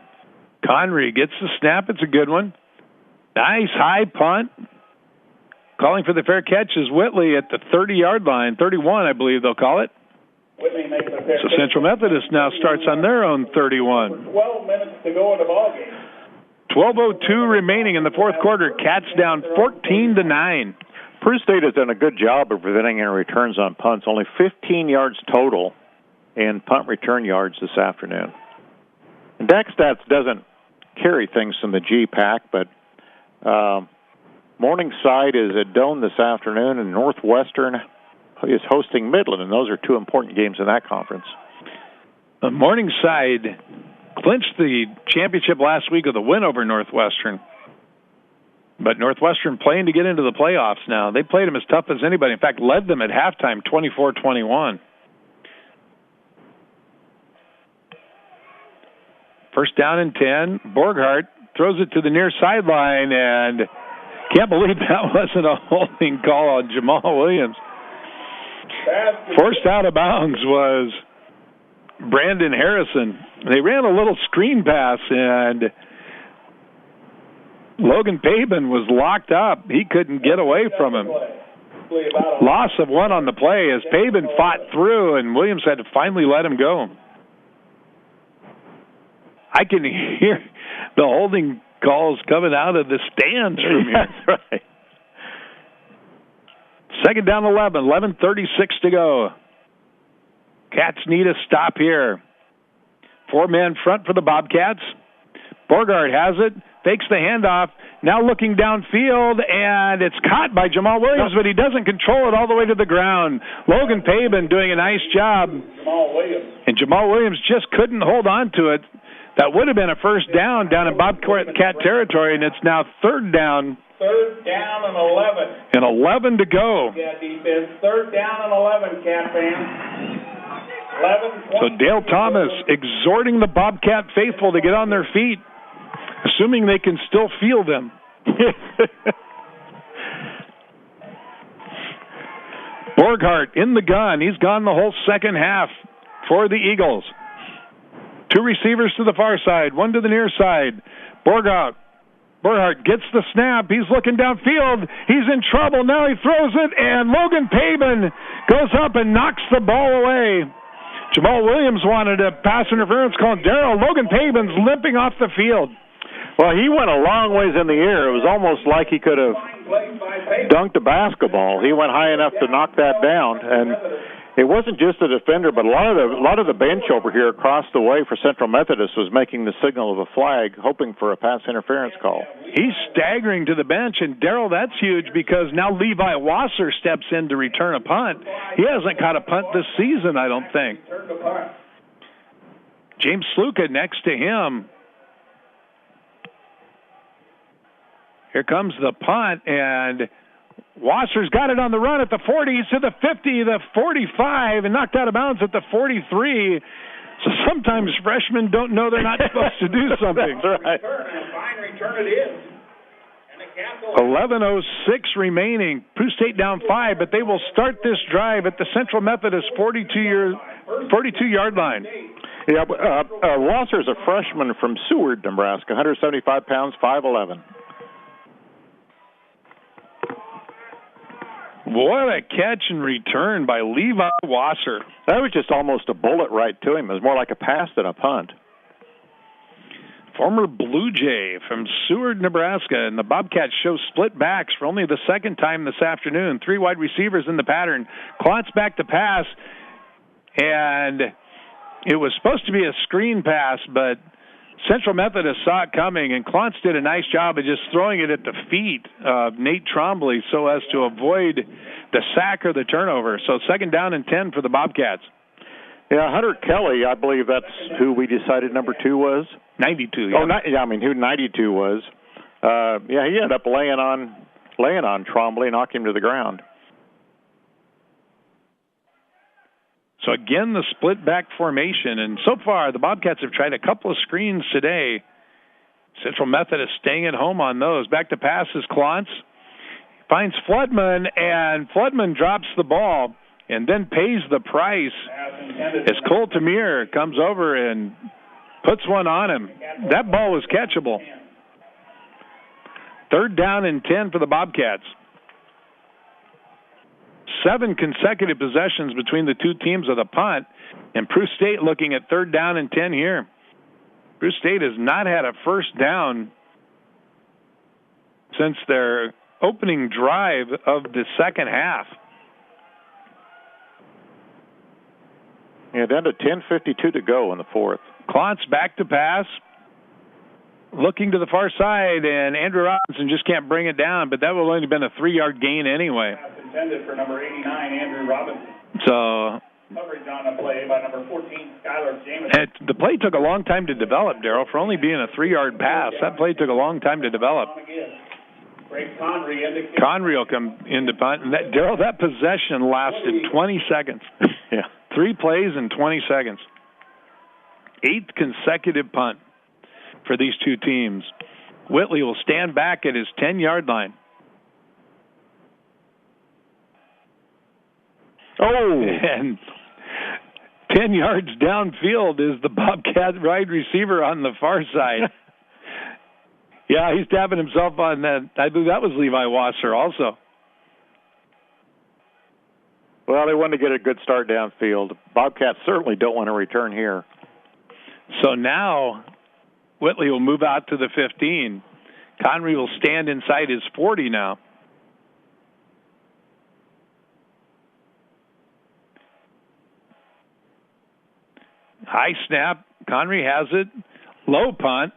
Connery gets the snap. It's a good one. Nice high punt. Calling for the fair catch is Whitley at the 30-yard line. 31, I believe they'll call it. So Central Methodist now starts on their own 31. 12 minutes to go in the ballgame. 12:02 remaining in the fourth quarter. Cats down 14-9. Peru State has done a good job of preventing any returns on punts. Only 15 yards total in punt return yards this afternoon. And DAC-Stats doesn't carry things from the G-Pack, but Morningside is at Doane this afternoon, and Northwestern is hosting Midland, and those are 2 important games in that conference. Morningside clinched the championship last week with a win over Northwestern. But Northwestern playing to get into the playoffs now. They played them as tough as anybody. In fact, led them at halftime 24-21. First down and 10. Borghardt throws it to the near sideline, and can't believe that wasn't a holding call on Jamal Williams. Forced out of bounds was Brandon Harrison. They ran a little screen pass, and Logan Pabin was locked up. He couldn't get away from him. Loss of 1 on the play as Pabin fought through, and Williams had to finally let him go. I can hear the holding calls coming out of the stands from here. That's right. Second down 11, 11:36 to go. Cats need a stop here. 4-man front for the Bobcats. Borghardt has it, fakes the handoff, now looking downfield, and it's caught by Jamal Williams, but he doesn't control it all the way to the ground. Logan Pabin doing a nice job. And Jamal Williams just couldn't hold on to it. That would have been a first down in Bobcat territory, and it's now 3rd down. 3rd down and 11. And 11 to go. Yeah, defense. 3rd down and 11, Cat fans. 11. So Dale Thomas exhorting the Bobcat faithful to get on their feet, assuming they can still feel them. Borghardt in the gun. He's gone the whole second half for the Eagles. 2 receivers to the far side, 1 to the near side. Borghardt gets the snap. He's looking downfield. He's in trouble. Now he throws it, and Logan Pabin goes up and knocks the ball away. Jamal Williams wanted a pass interference call. Daryl, Logan Pabin's limping off the field. Well, he went a long ways in the air. It was almost like he could have dunked a basketball. He went high enough to knock that down, and It wasn't just the defender, but a lot of the bench over here across the way for Central Methodist was making the signal of a flag, hoping for a pass interference call. He's staggering to the bench, and Daryl, that's huge because now Levi Wasser steps in to return a punt. He hasn't caught a punt this season, I don't think. James Sluka next to him. Here comes the punt, and Wasser's got it on the run at the 40, to the 50, the 45, and knocked out of bounds at the 43. So sometimes freshmen don't know they're not supposed to do something. That's right. And a fine return it is. 11:06 remaining. Peru State down 5, but they will start this drive at the Central Methodist 42-yard line. Yeah, Wasser's a freshman from Seward, Nebraska, 175 pounds, 5'11". What a catch and return by Levi Wasser. That was just almost a bullet right to him. It was more like a pass than a punt. Former Blue Jay from Seward, Nebraska, and the Bobcats show split backs for only the second time this afternoon. 3 wide receivers in the pattern. Klontz back to pass, and it was supposed to be a screen pass, but Central Methodist saw it coming, and Klontz did a nice job of just throwing it at the feet of Nate Trombley so as to avoid the sack or the turnover. So 2nd down and 10 for the Bobcats. Yeah, Hunter Kelly, I believe that's who we decided number 2 was. 92, yeah. Who 92 was. He ended up laying on Trombley, knocked him to the ground. So again, the split back formation, and so far the Bobcats have tried a couple of screens today. Central Methodist staying at home on those. Back to pass is Klontz. Finds Floodman, and Floodman drops the ball and then pays the price as Cole Tamir comes over and puts one on him. That ball was catchable. 3rd down and 10 for the Bobcats. 7 consecutive possessions between the two teams of the punt, and Peru State looking at 3rd down and 10 here. Peru State has not had a first down since their opening drive of the second half. Yeah, down to 10:52 to go in the 4th. Klontz back to pass, looking to the far side, and Andrew Robinson just can't bring it down, but that would have only been a 3-yard gain anyway. Intended for number 89, Andrew Robinson. So Coverage on the play by number 14, Skylar Jameson. the play took a long time to develop, Daryl, for only being a 3-yard pass. That play took a long time to develop. Greg Conry will come into punt. And Daryl, that possession lasted 20 seconds. Yeah. 3 plays in 20 seconds. 8th consecutive punt for these two teams. Whitley will stand back at his 10-yard line. And 10 yards downfield is the Bobcat wide receiver on the far side. Yeah, he's tapping himself on that. I believe that was Levi Wasser also. Well, they wanted to get a good start downfield. Bobcats certainly don't want to return here. So now Whitley will move out to the 15. Conry will stand inside his 40 now. High snap. Conry has it. Low punt.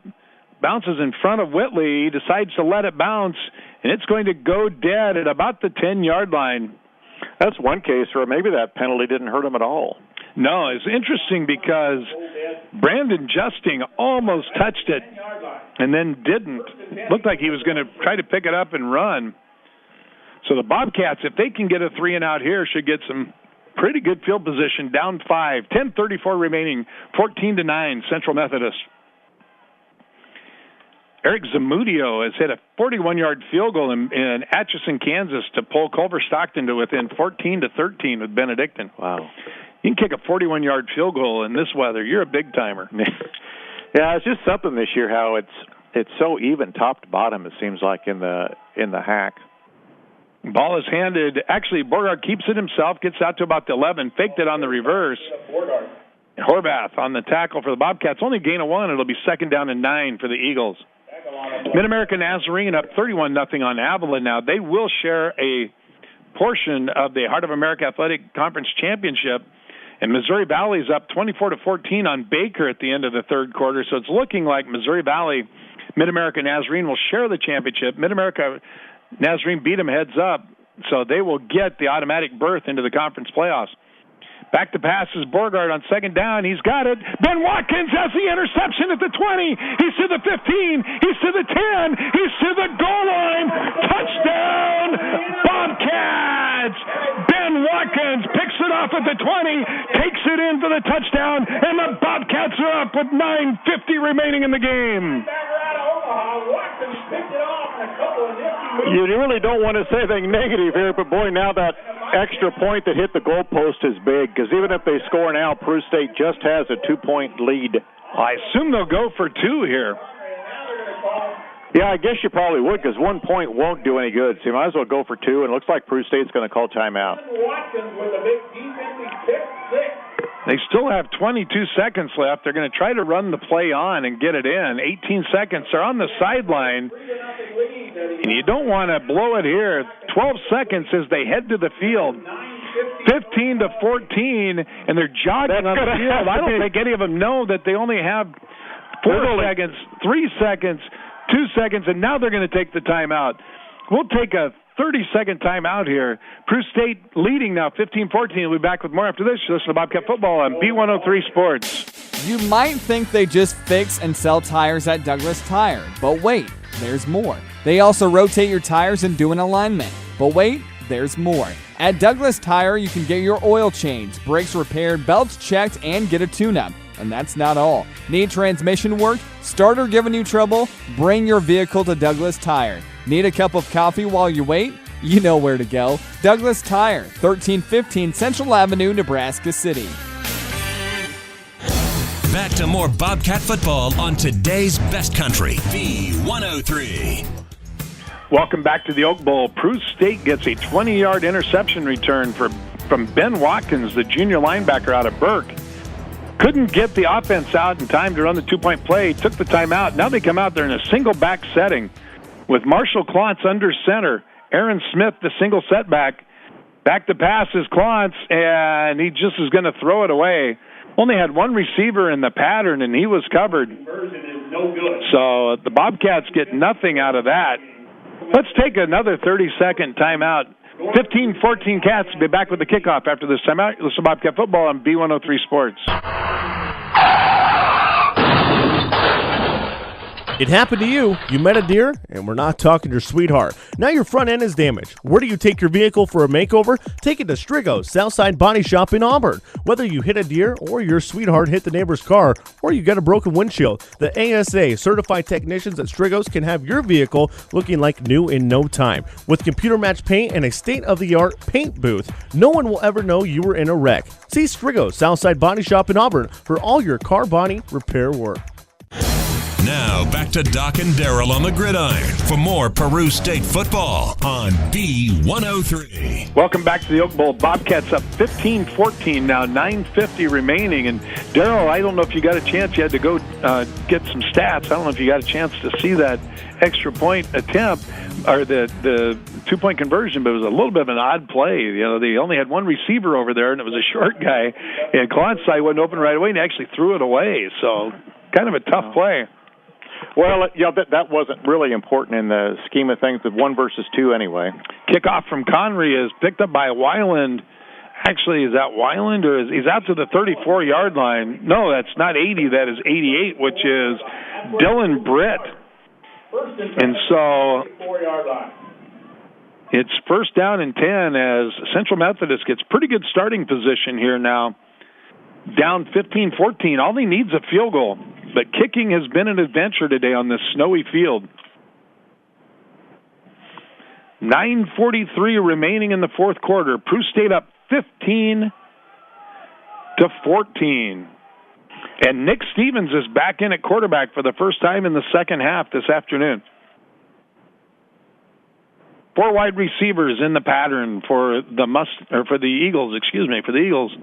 Bounces in front of Whitley. He decides to let it bounce, and it's going to go dead at about the 10-yard line. That's one case where maybe that penalty didn't hurt him at all. No, it's interesting because Brandon Justing almost touched it and then didn't. Looked like he was going to try to pick it up and run. So the Bobcats, if they can get a 3-and-out here, should get some pretty good field position, down 5. 10:34 remaining, 14-9, Central Methodist. Eric Zamudio has hit a 41-yard field goal in Atchison, Kansas, to pull Culver-Stockton to within 14-13 with Benedictine. Wow. You can kick a 41-yard field goal in this weather. You're a big timer. Yeah, it's just something this year how it's so even top to bottom, it seems like, in the hack. Ball is handed. Actually, Borgard keeps it himself, gets out to about the 11, faked it on the reverse. Horvath on the tackle for the Bobcats. Only gain of 1. It'll be 2nd down and 9 for the Eagles. Mid-America Nazarene up 31-0 on Abilene now. They will share a portion of the Heart of America Athletic Conference Championship. And Missouri Valley's up 24-14 on Baker at the end of the third quarter. So it's looking like Missouri Valley, Mid-America Nazarene will share the championship. Mid-America Nazarene beat them heads up, so they will get the automatic berth into the conference playoffs. Back to pass is Borgard on second down. He's got it. Ben Watkins has the interception at the 20. He's to the 15. He's to the 10. He's to the goal line. Touchdown, Bobcats! Ben Watkins picks it off at the 20, takes it in for the touchdown, and the Bobcats are up with 9:50 remaining in the game. You really don't want to say anything negative here, but boy, now that extra point that hit the goalpost is big, because even if they score now, Peru State just has a 2-point lead. I assume they'll go for 2 here. Yeah, I guess you probably would, because 1 point won't do any good. So you might as well go for 2, and it looks like Peru State's going to call timeout. They still have 22 seconds left. They're going to try to run the play on and get it in. 18 seconds. They're on the sideline, and you don't want to blow it here. 12 seconds as they head to the field. 15-14, and they're jogging on the field. I don't think any of them know that they only have 4 seconds, 3 seconds, 2 seconds, and now they're going to take the timeout. We'll take a 30-second timeout here. Peru State leading now 15-14. We'll be back with more after this. Listen to Bobcat Football on B103 Sports. You might think they just fix and sell tires at Douglas Tire, but wait, there's more. They also rotate your tires and do an alignment. But wait, there's more. At Douglas Tire, you can get your oil changed, brakes repaired, belts checked, and get a tune-up. And that's not all. Need transmission work? Starter giving you trouble? Bring your vehicle to Douglas Tire. Need a cup of coffee while you wait? You know where to go. Douglas Tire, 1315 Central Avenue, Nebraska City. Back to more Bobcat football on today's best country, B103. Welcome back to the Oak Bowl. Peru State gets a 20-yard interception return from Ben Watkins, the junior linebacker out of Burke. Couldn't get the offense out in time to run the 2-point play. Took the timeout. Now they come out there in a single back setting with Marshall Klontz under center. Aaron Smith, the single setback. Back to pass is Klontz, and he just is going to throw it away. Only had one receiver in the pattern, and he was covered. So the Bobcats get nothing out of that. Let's take another 30-second timeout. 15-14 Cats will be back with the kickoff after this timeout. Listen to Bobcat Football on B103 Sports. It happened to you. You met a deer, and we're not talking your sweetheart. Now your front end is damaged. Where do you take your vehicle for a makeover? Take it to Strigo's Southside Body Shop in Auburn. Whether you hit a deer or your sweetheart hit the neighbor's car or you got a broken windshield, the ASA certified technicians at Strigo's can have your vehicle looking like new in no time. With computer matched paint and a state-of-the-art paint booth, no one will ever know you were in a wreck. See Strigo's Southside Body Shop in Auburn for all your car body repair work. Now, back to Doc and Daryl on the gridiron for more Peru State football on B103. Welcome back to the Oak Bowl. Bobcats up 15-14 now, 9:50 remaining. And, Daryl, I don't know if you got a chance. You had to go get some stats. I don't know if you got a chance to see that extra point attempt or the 2-point conversion, but it was a little bit of an odd play. You know, they only had one receiver over there, and it was a short guy. And Klontz side wasn't open right away, and he actually threw it away. So kind of a tough play. Well, yeah, that wasn't really important in the scheme of things, the 1 versus 2 anyway. Kickoff from Conry is picked up by Weiland. Actually, is that Weiland, or he's out to the 34-yard line? No, that's not 80. That is 88, which is Dylan Britt. And so it's first down and 10 as Central Methodist gets pretty good starting position here now. Down 15-14. All he needs is a field goal. But kicking has been an adventure today on this snowy field. 9:43 remaining in the fourth quarter. Peru State up 15-14. And Nick Stevens is back in at quarterback for the first time in the second half this afternoon. 4 wide receivers in the pattern for the Eagles. For the Eagles.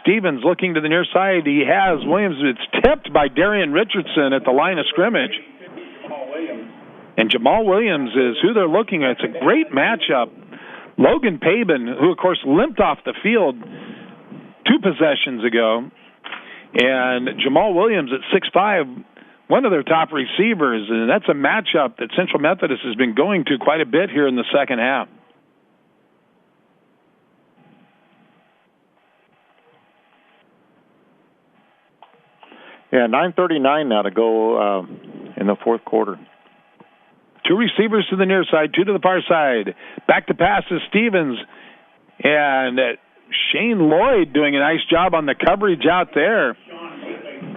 Stevens looking to the near side. He has Williams. It's tipped by Darian Richardson at the line of scrimmage. And Jamal Williams is who they're looking at. It's a great matchup Logan Pabin, who, of course, limped off the field 2 possessions ago, and Jamal Williams at 6'5", one of their top receivers, and that's a matchup that Central Methodist has been going to quite a bit here in the second half. Yeah, 9:39 now to go in the fourth quarter. 2 receivers to the near side, 2 to the far side. Back to pass is Stevens. And Shane Lloyd doing a nice job on the coverage out there.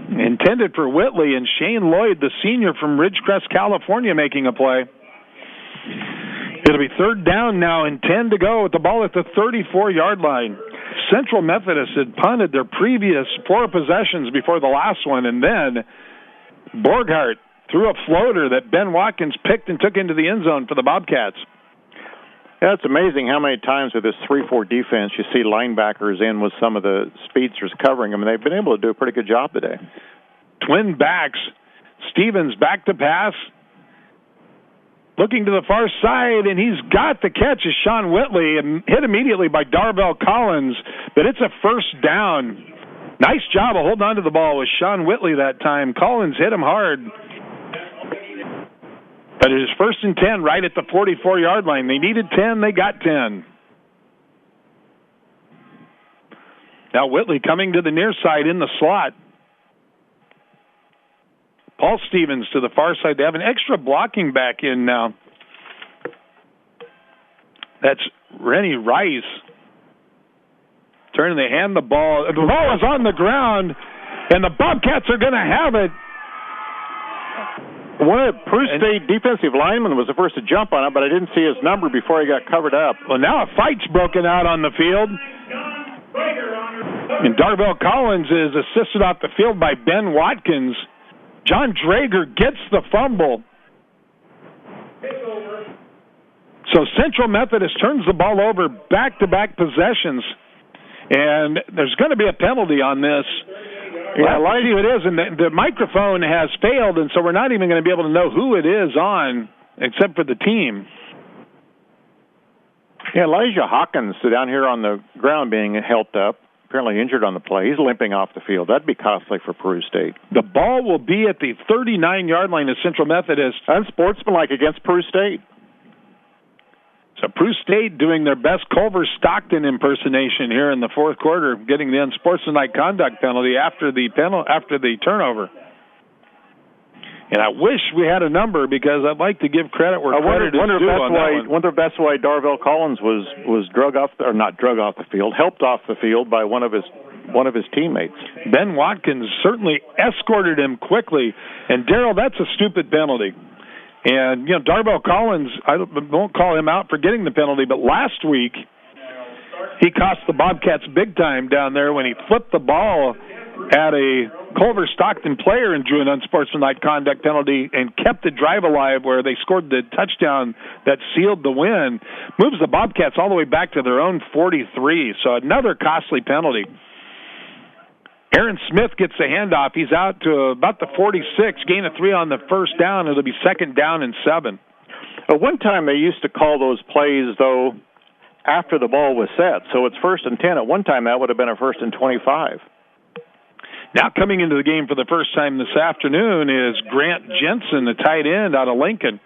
Intended for Whitley, and Shane Lloyd, the senior from Ridgecrest, California, making a play. It'll be 3rd down now and 10 to go with the ball at the 34-yard line. Central Methodist had punted their previous 4 possessions before the last one, and then Borghardt threw a floater that Ben Watkins picked and took into the end zone for the Bobcats. Yeah, it's amazing how many times with this 3-4 defense you see linebackers in with some of the speedsters covering them, and they've been able to do a pretty good job today. Twin backs. Stevens back to pass. Looking to the far side, and he's got the catch as Sean Whitley, and hit immediately by Darvell Collins, but it's a 1st down. Nice job of holding on to the ball with Sean Whitley that time. Collins hit him hard. But it is 1st and 10 right at the 44-yard line. They needed 10. They got 10. Now Whitley coming to the near side in the slot. Paul Stevens to the far side. They have an extra blocking back in now. That's Rennie Rice. Turning, they hand the ball. The ball is on the ground, and the Bobcats are going to have it. One of the Peru State defensive linemen was the first to jump on it, but I didn't see his number before he got covered up. Well, now a fight's broken out on the field. And Darvell Collins is assisted off the field by Ben Watkins. John Drager gets the fumble. So Central Methodist turns the ball over back-to-back possessions. And there's going to be a penalty on this. Yeah, I see who it is, and the microphone has failed, and so we're not even going to be able to know who it is on, except for the team. Yeah, Elijah Hawkins down here on the ground being helped up, apparently injured on the play. He's limping off the field. That'd be costly for Peru State. The ball will be at the 39-yard line of Central Methodist. Unsportsmanlike against Peru State. So Peru State doing their best Culver-Stockton impersonation here in the fourth quarter, getting the unsportsmanlike conduct penalty after the turnover. And I wish we had a number because I'd like to give credit where credit is due on that one. I wonder if that's why Darvell Collins was helped off the field by one of his teammates. Ben Watkins certainly escorted him quickly. And Daryl, that's a stupid penalty. And, Darvell Collins, I won't call him out for getting the penalty, but last week he cost the Bobcats big time down there when he flipped the ball at a Culver-Stockton player and drew an unsportsmanlike conduct penalty and kept the drive alive where they scored the touchdown that sealed the win. Moves the Bobcats all the way back to their own 43, so another costly penalty. Aaron Smith gets the handoff. He's out to about the 46, gain of 3 on the first down. It'll be 2nd down and 7. At one time they used to call those plays, though, after the ball was set. So it's 1st and 10. At one time that would have been a 1st and 25. Now coming into the game for the first time this afternoon is Grant Jensen, the tight end out of Lincoln.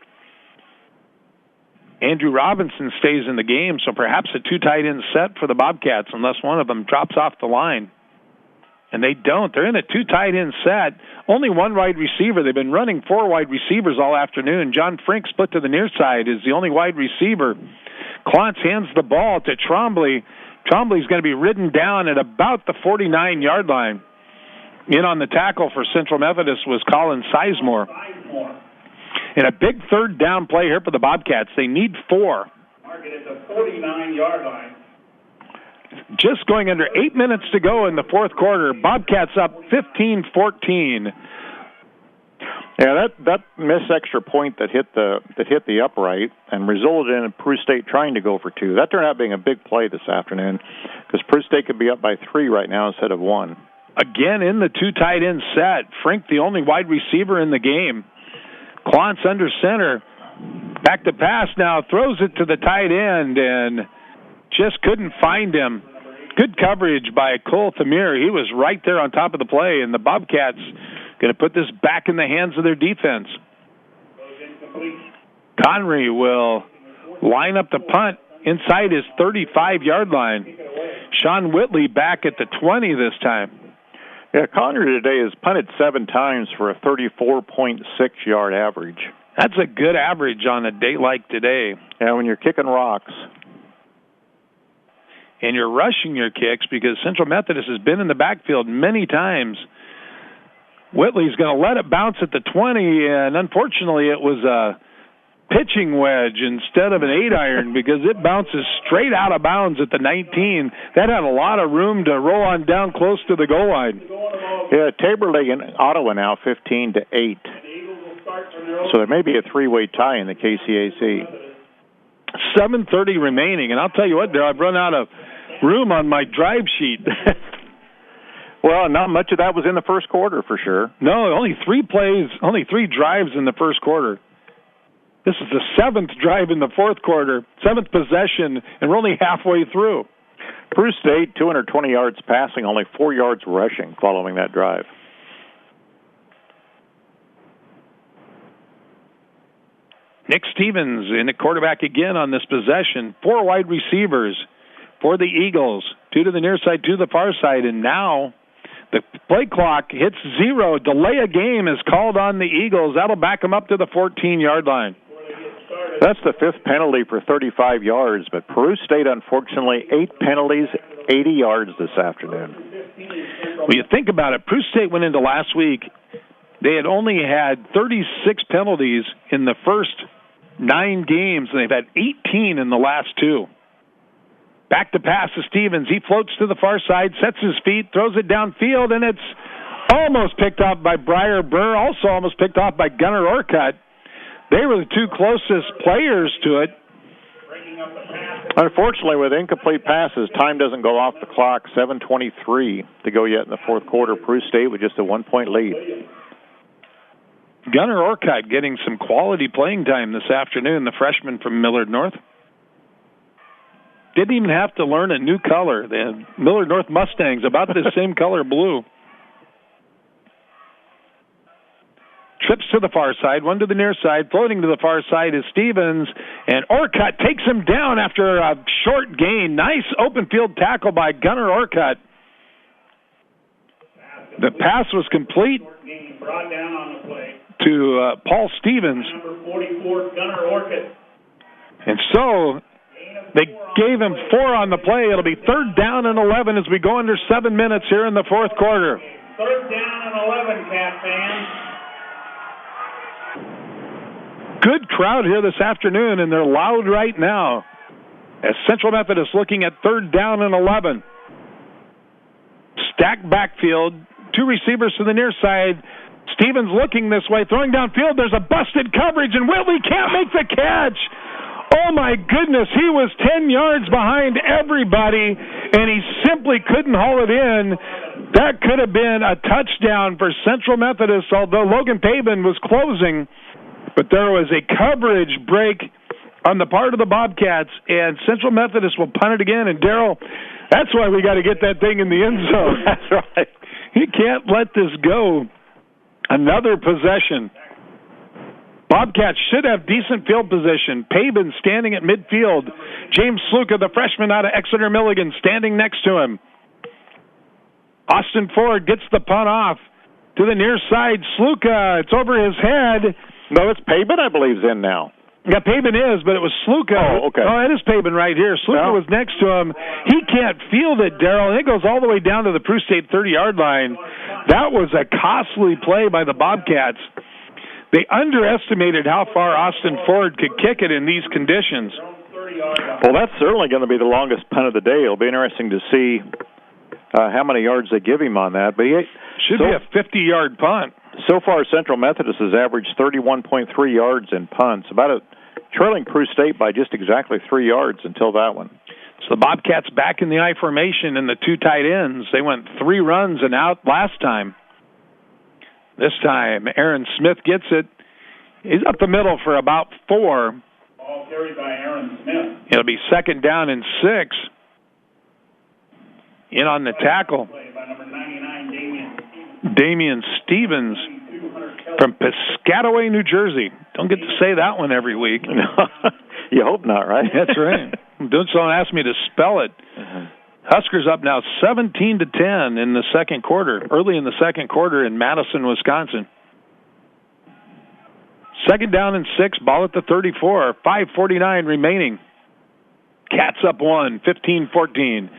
Andrew Robinson stays in the game, so perhaps a 2 tight end set for the Bobcats unless one of them drops off the line. And they don't. They're in a 2 tight end set. Only 1 wide receiver. They've been running 4 wide receivers all afternoon. John Frink split to the near side is the only wide receiver. Klontz hands the ball to Trombley. Trombley's going to be ridden down at about the 49-yard line. In on the tackle for Central Methodist was Colin Sizemore. And a big 3rd down play here for the Bobcats. They need 4. Market at the 49-yard line. Just going under 8 minutes to go in the fourth quarter. Bobcats up 15-14. Yeah, that missed extra point that hit the upright and resulted in Peru State trying to go for 2. That turned out being a big play this afternoon because Peru State could be up by 3 right now instead of 1. Again in the 2 tight end set. Frink, the only wide receiver in the game. Klontz under center. Back to pass now. Throws it to the tight end, and just couldn't find him. Good coverage by Cole Thamir. He was right there on top of the play, and the Bobcats going to put this back in the hands of their defense. Connery will line up the punt inside his 35-yard line. Sean Whitley back at the 20 this time. Yeah, Connery today has punted 7 times for a 34.6-yard average. That's a good average on a day like today. Yeah, when you're kicking rocks. And you're rushing your kicks because Central Methodist has been in the backfield many times. Whitley's going to let it bounce at the 20, and unfortunately it was a pitching wedge instead of an 8-iron because it bounces straight out of bounds at the 19. That had a lot of room to roll on down close to the goal line. Yeah, Tabor leading Ottawa now 15-8. So there may be a 3-way tie in the KCAC. 7:30 remaining, and I'll tell you what, Daryl, I've run out of room on my drive sheet. Well, not much of that was in the first quarter for sure. No, only 3 plays, only 3 drives in the first quarter. This is the 7th drive in the fourth quarter, 7th possession, and we're only halfway through. Peru State, 220 yards passing, only 4 yards rushing following that drive. Nick Stevens in at quarterback again on this possession. 4 wide receivers for the Eagles. 2 to the near side, 2 to the far side, and now the play clock hits 0. Delay a game is called on the Eagles. That'll back them up to the 14-yard line. That's the 5th penalty for 35 yards, but Peru State, unfortunately, 8 penalties, 80 yards this afternoon. Well, you think about it, Peru State went into last week. They had only had 36 penalties in the first 9 games, and they've had 18 in the last 2. Back to pass to Stevens. He floats to the far side, sets his feet, throws it downfield, and it's almost picked off by Briar Burr, also almost picked off by Gunnar Orcutt. They were the 2 closest players to it. Unfortunately, with incomplete passes, time doesn't go off the clock. 7:23 to go yet in the fourth quarter. Peru State with just a 1-point lead. Gunnar Orcutt getting some quality playing time this afternoon, the freshman from Millard North. Didn't even have to learn a new color. The Millard North Mustangs, about the same color blue. Trips to the far side, 1 to the near side. Floating to the far side is Stevens, and Orcutt takes him down after a short gain. Nice open field tackle by Gunnar Orcutt. The pass was complete to Paul Stevens. And so they gave him 4 on the play. It'll be 3rd down and 11 as we go under 7 minutes here in the fourth quarter. 3rd down and 11, Cat fans. Good crowd here this afternoon, and they're loud right now as Central Methodist looking at 3rd down and 11. Stacked backfield, 2 receivers to the near side. Stevens looking this way, throwing downfield. There's a busted coverage, and Whitley can't make the catch. Oh, my goodness, he was 10 yards behind everybody, and he simply couldn't haul it in. That could have been a touchdown for Central Methodist, although Logan Pabin was closing. But there was a coverage break on the part of the Bobcats, and Central Methodist will punt it again. And, Daryl, that's why we got to get that thing in the end zone. That's right. You can't let this go. Another possession. Bobcats should have decent field position. Pabin standing at midfield. James Sluka, the freshman out of Exeter Milligan, standing next to him. Austin Ford gets the punt off to the near side. Sluka, it's over his head. No, it's Pabin, I believe, is in now. Yeah, Pabin is, but it was Sluka. Oh, okay. Oh, that is Pabin right here. Sluka was next to him. He can't field it, Daryl, and it goes all the way down to the Peru State 30-yard line. That was a costly play by the Bobcats. They underestimated how far Austin Ford could kick it in these conditions. Well, that's certainly going to be the longest punt of the day. It'll be interesting to see how many yards they give him on that. But should be a 50-yard punt. So far, Central Methodist has averaged 31.3 yards in punts, trailing Peru State by just exactly 3 yards until that one. So the Bobcats back in the I formation and the 2 tight ends. They went 3 runs and out last time. This time, Aaron Smith gets it. He's up the middle for about 4. Ball carried by Aaron Aaron Smith. It'll be 2nd down and 6. In on the tackle, By number 99, Damian Stevens from Piscataway, New Jersey. Don't get to say that one every week. You hope not, right? That's right. Don't ask me to spell it. Huskers up now 17-10 in the second quarter, early in the second quarter in Madison, Wisconsin. 2nd down and 6, ball at the 34, 5:49 remaining. Cats up 1, 15-14.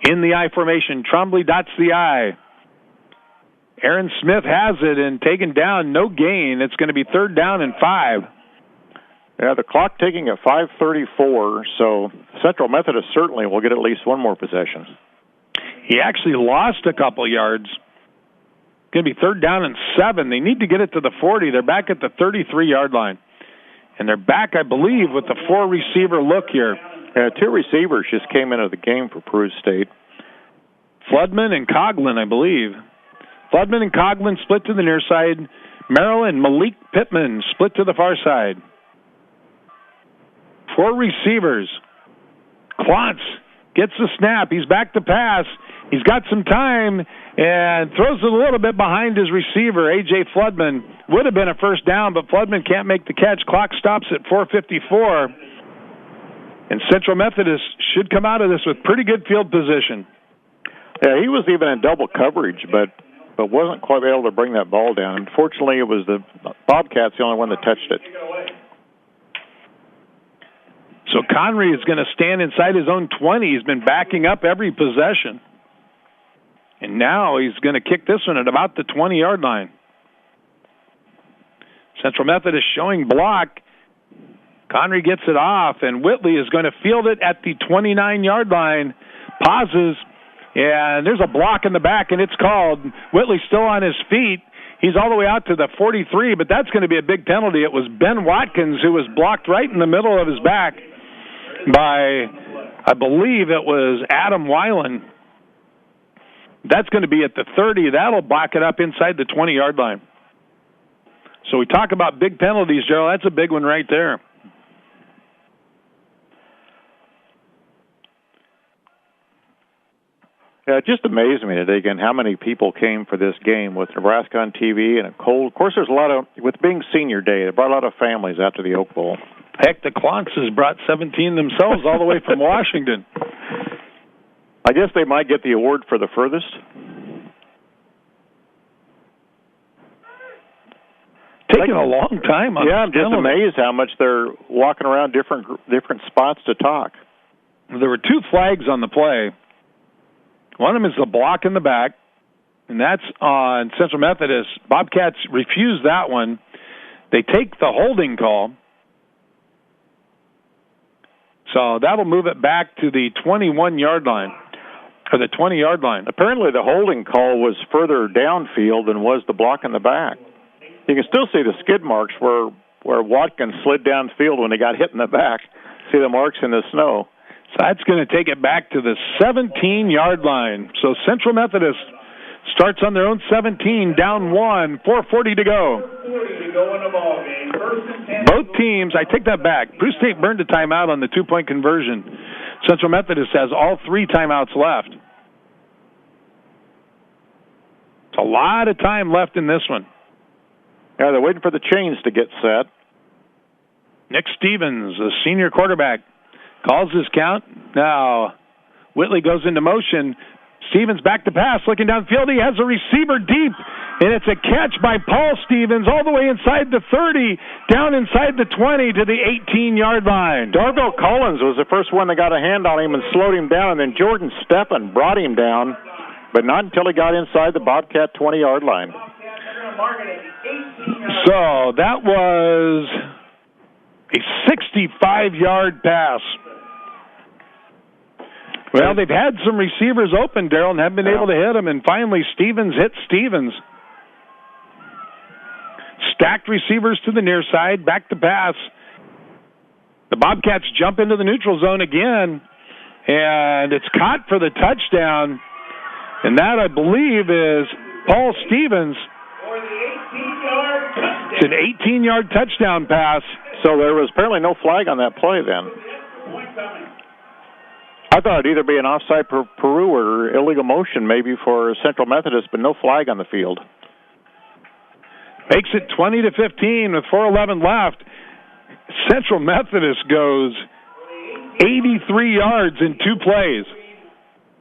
In the I formation, Trombley dots the I. Aaron Smith has it and taken down, no gain. It's going to be 3rd down and 5. Yeah, the clock ticking at 5:34, so Central Methodist certainly will get at least one more possession. He actually lost a couple yards. Going to be 3rd down and 7. They need to get it to the 40. They're back at the 33-yard line. And they're back, I believe, with the 4-receiver look here. 2 receivers just came into the game for Peru State. Floodman and Coughlin, I believe. Floodman and Coughlin split to the near side. Merrill and Malik Pittman split to the far side. 4 receivers. Klontz gets the snap. He's back to pass. He's got some time and throws it a little bit behind his receiver, A.J. Floodman. Would have been a 1st down, but Floodman can't make the catch. Clock stops at 4:54. And Central Methodist should come out of this with pretty good field position. Yeah, he was even in double coverage, but wasn't quite able to bring that ball down. Unfortunately, it was the Bobcats the only one that touched it. So Connery is going to stand inside his own 20. He's been backing up every possession. And now he's going to kick this one at about the 20-yard line. Central Methodist showing block. Connery gets it off, and Whitley is going to field it at the 29-yard line. Pauses, and there's a block in the back, and it's called. Whitley's still on his feet. He's all the way out to the 43, but that's going to be a big penalty. It was Ben Watkins who was blocked right in the middle of his back by, I believe it was Adam Weiland. That's going to be at the 30. That'll block it up inside the 20-yard line. So we talk about big penalties, Daryl. That's a big one right there. Yeah, it just amazed me today again how many people came for this game with Nebraska on TV and a cold. Of course, there's a lot of, with being senior day, they brought a lot of families out to the Oak Bowl. Heck, the Klontses brought 17 themselves all the way from Washington. I guess they might get the award for the furthest. Taking a long time on I'm just amazed how much they're walking around different spots to talk. There were 2 flags on the play. One of them is the block in the back, and that's on Central Methodist. Bobcats refuse that one. They take the holding call. So that'll move it back to the 21-yard line, or the 20-yard line. Apparently the holding call was further downfield than was the block in the back. You can still see the skid marks where Watkins slid downfield when he got hit in the back. See the marks in the snow. So that's going to take it back to the 17-yard line. So Central Methodist starts on their own 17, down 1, 4:40 to go. Both teams, I take that back. Peru State burned a timeout on the 2-point conversion. Central Methodist has all 3 timeouts left. It's a lot of time left in this one. Yeah, they're waiting for the chains to get set. Nick Stevens, the senior quarterback, calls his count. Now, Whitley goes into motion. Stevens back to pass, looking downfield. He has a receiver deep, and it's a catch by Paul Stevens all the way inside the 30, down inside the 20 to the 18-yard line. Darville Collins was the first one that got a hand on him and slowed him down, and then Jordan Steppen brought him down, but not until he got inside the Bobcat 20-yard line. So that was a 65-yard pass. Well, they've had some receivers open, Daryl, and haven't been able to hit them, and finally Stevens hit Stevens. Stacked receivers to the near side, back to pass. The Bobcats jump into the neutral zone again, and it's caught for the touchdown, and that, I believe, is Paul Stevens. It's an 18-yard touchdown pass. So there was apparently no flag on that play then. I thought it'd either be an offside for Peru or illegal motion maybe for Central Methodist, but no flag on the field. Makes it 20-15 with 4:11 left. Central Methodist goes 83 yards in 2 plays.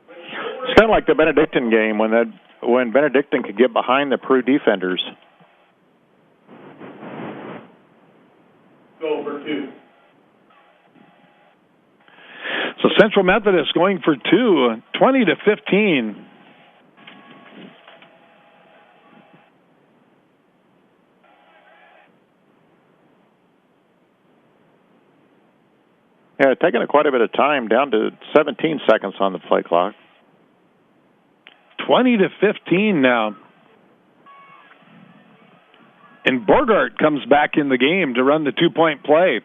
It's kind of like the Benedictine game when Benedictine could get behind the Peru defenders. Go for 2. So Central Methodist going for 2, 20-15. Yeah, taking quite a bit of time, down to 17 seconds on the play clock. 20-15 now. And Borgart comes back in the game to run the 2-point play.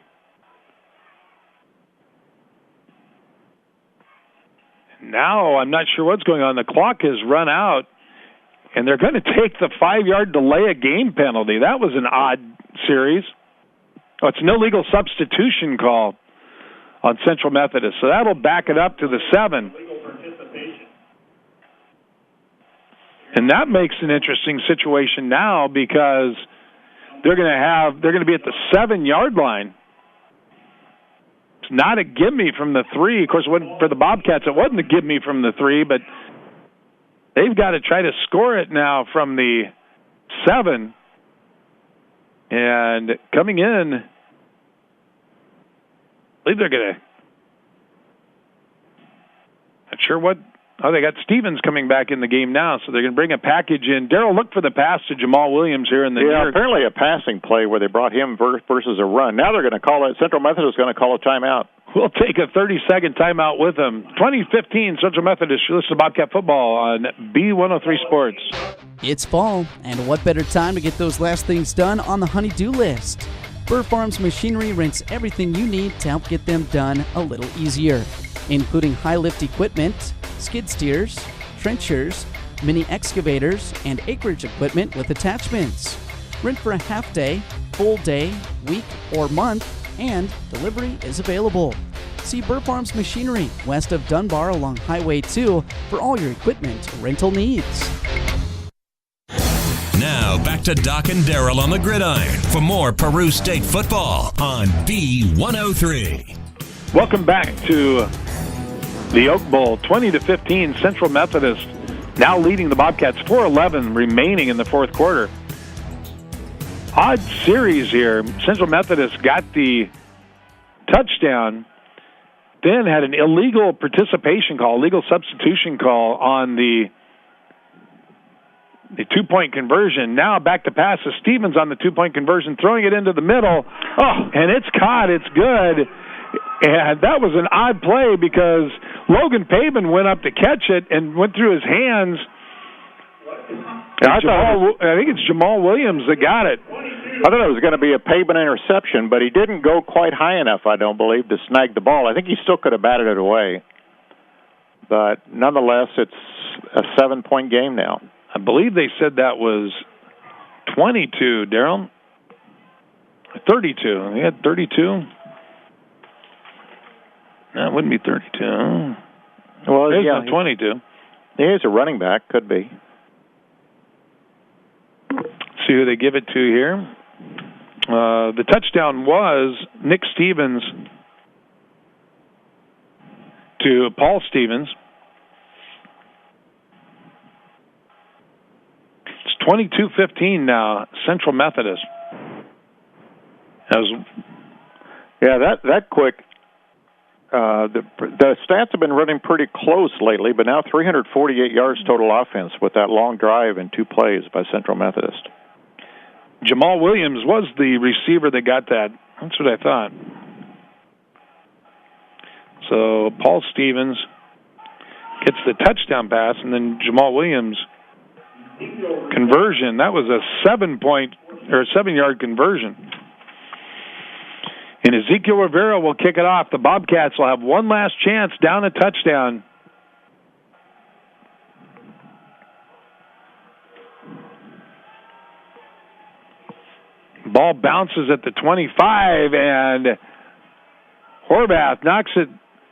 Now I'm not sure what's going on. The clock has run out, and they're going to take the 5-yard delay a game penalty. That was an odd series. Oh, it's an illegal substitution call on Central Methodist. So that'll back it up to the 7. And that makes an interesting situation now because they're going to be at the 7-yard line. It's not a gimme from the 3. Of course, for the Bobcats, it wasn't a gimme from the 3, but they've got to try to score it now from the 7. And coming in, I believe they're going to, not sure what. Oh, they got Stevens coming back in the game now, so they're going to bring a package in. Daryl, look for the pass to Jamal Williams here in the near. Apparently a passing play where they brought him versus a run. Now they're going to call it. Central Methodist is going to call a timeout. We'll take a 30-second timeout with them. 2015 Central Methodist. You listen to Bobcat Football on B103 Sports. It's fall, and what better time to get those last things done on the honey-do list? Burr Farms Machinery rents everything you need to help get them done a little easier, including high-lift equipment, skid steers, trenchers, mini excavators, and acreage equipment with attachments. Rent for a half day, full day, week, or month, and delivery is available. See Burr Farms Machinery west of Dunbar along Highway 2 for all your equipment rental needs. Now back to Doc and Daryl on the gridiron for more Peru State football on B103. Welcome back to the Oak Bowl. 20-15 Central Methodist now leading the Bobcats. 4:11 remaining in the fourth quarter. Odd series here. Central Methodist got the touchdown, then had an illegal participation call, illegal substitution call on the 2-point conversion. Now back to pass to Stevens on the 2-point conversion, throwing it into the middle. Oh, and it's caught. It's good. And that was an odd play because Logan Pavin went up to catch it and went through his hands. I think it's Jamal Williams that got it. I thought it was going to be a Pavin interception, but he didn't go quite high enough, I don't believe, to snag the ball. I think he still could have batted it away. But nonetheless, it's a 7-point game now. I believe they said that was 22, Daryl. 32. They had 32. No, it wouldn't be 32. Well, it's not 22. He's a running back. Could be. See who they give it to here. The touchdown was Nick Stevens to Paul Stevens. It's 22-15 now, Central Methodist. That quick. The stats have been running pretty close lately, but now 348 yards total offense with that long drive in 2 plays by Central Methodist. Jamal Williams was the receiver that got that. That's what I thought. So Paul Stevens gets the touchdown pass, and then Jamal Williams conversion. That was a 7-yard conversion. And Ezekiel Rivera will kick it off. The Bobcats will have one last chance down a touchdown. Ball bounces at the 25, and Horvath knocks it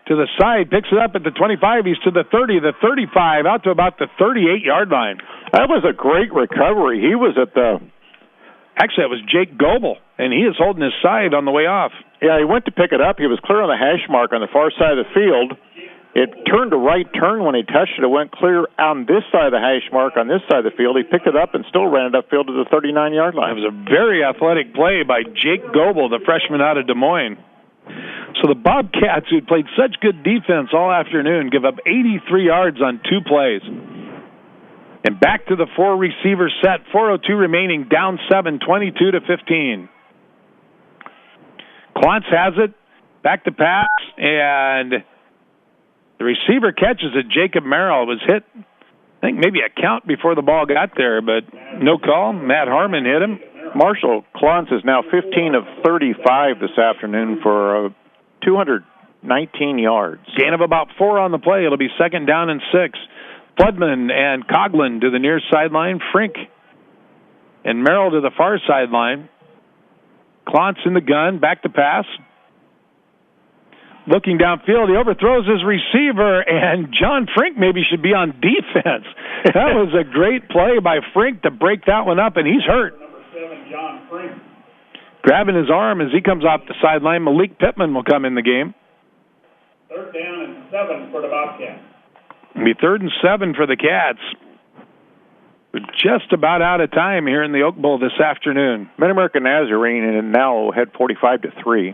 to the side, picks it up at the 25. He's to the 30, the 35, out to about the 38-yard line. That was a great recovery. He was at the... Actually, that was Jake Goebel, and he is holding his side on the way off. Yeah, he went to pick it up. He was clear on the hash mark on the far side of the field. It turned a right turn when he touched it. It went clear on this side of the hash mark on this side of the field. He picked it up and still ran it upfield to the 39-yard line. It was a very athletic play by Jake Goebel, the freshman out of Des Moines. So the Bobcats, who played such good defense all afternoon, give up 83 yards on 2 plays. And back to the 4-receiver set, 4:02 remaining, down 7, 22-15. Klontz has it, back to pass, and the receiver catches it. Jacob Merrill was hit, I think maybe a count before the ball got there, but no call. Matt Harmon hit him. Marshall Klontz is now 15 of 35 this afternoon for 219 yards. Gain of about 4 on the play. It'll be 2nd down and 6. Floodman and Coughlin to the near sideline. Frink and Merrill to the far sideline. Klontz in the gun, back to pass. Looking downfield, he overthrows his receiver, and John Frink maybe should be on defense. That was a great play by Frink to break that one up, and he's hurt. Number 7, John Frink. Grabbing his arm as he comes off the sideline, Malik Pittman will come in the game. 3rd down and 7 for the Bobcats. It'll be 3rd and 7 for the Cats. We're just about out of time here in the Oak Bowl this afternoon. Mid-American Nazarene and now head 45-3.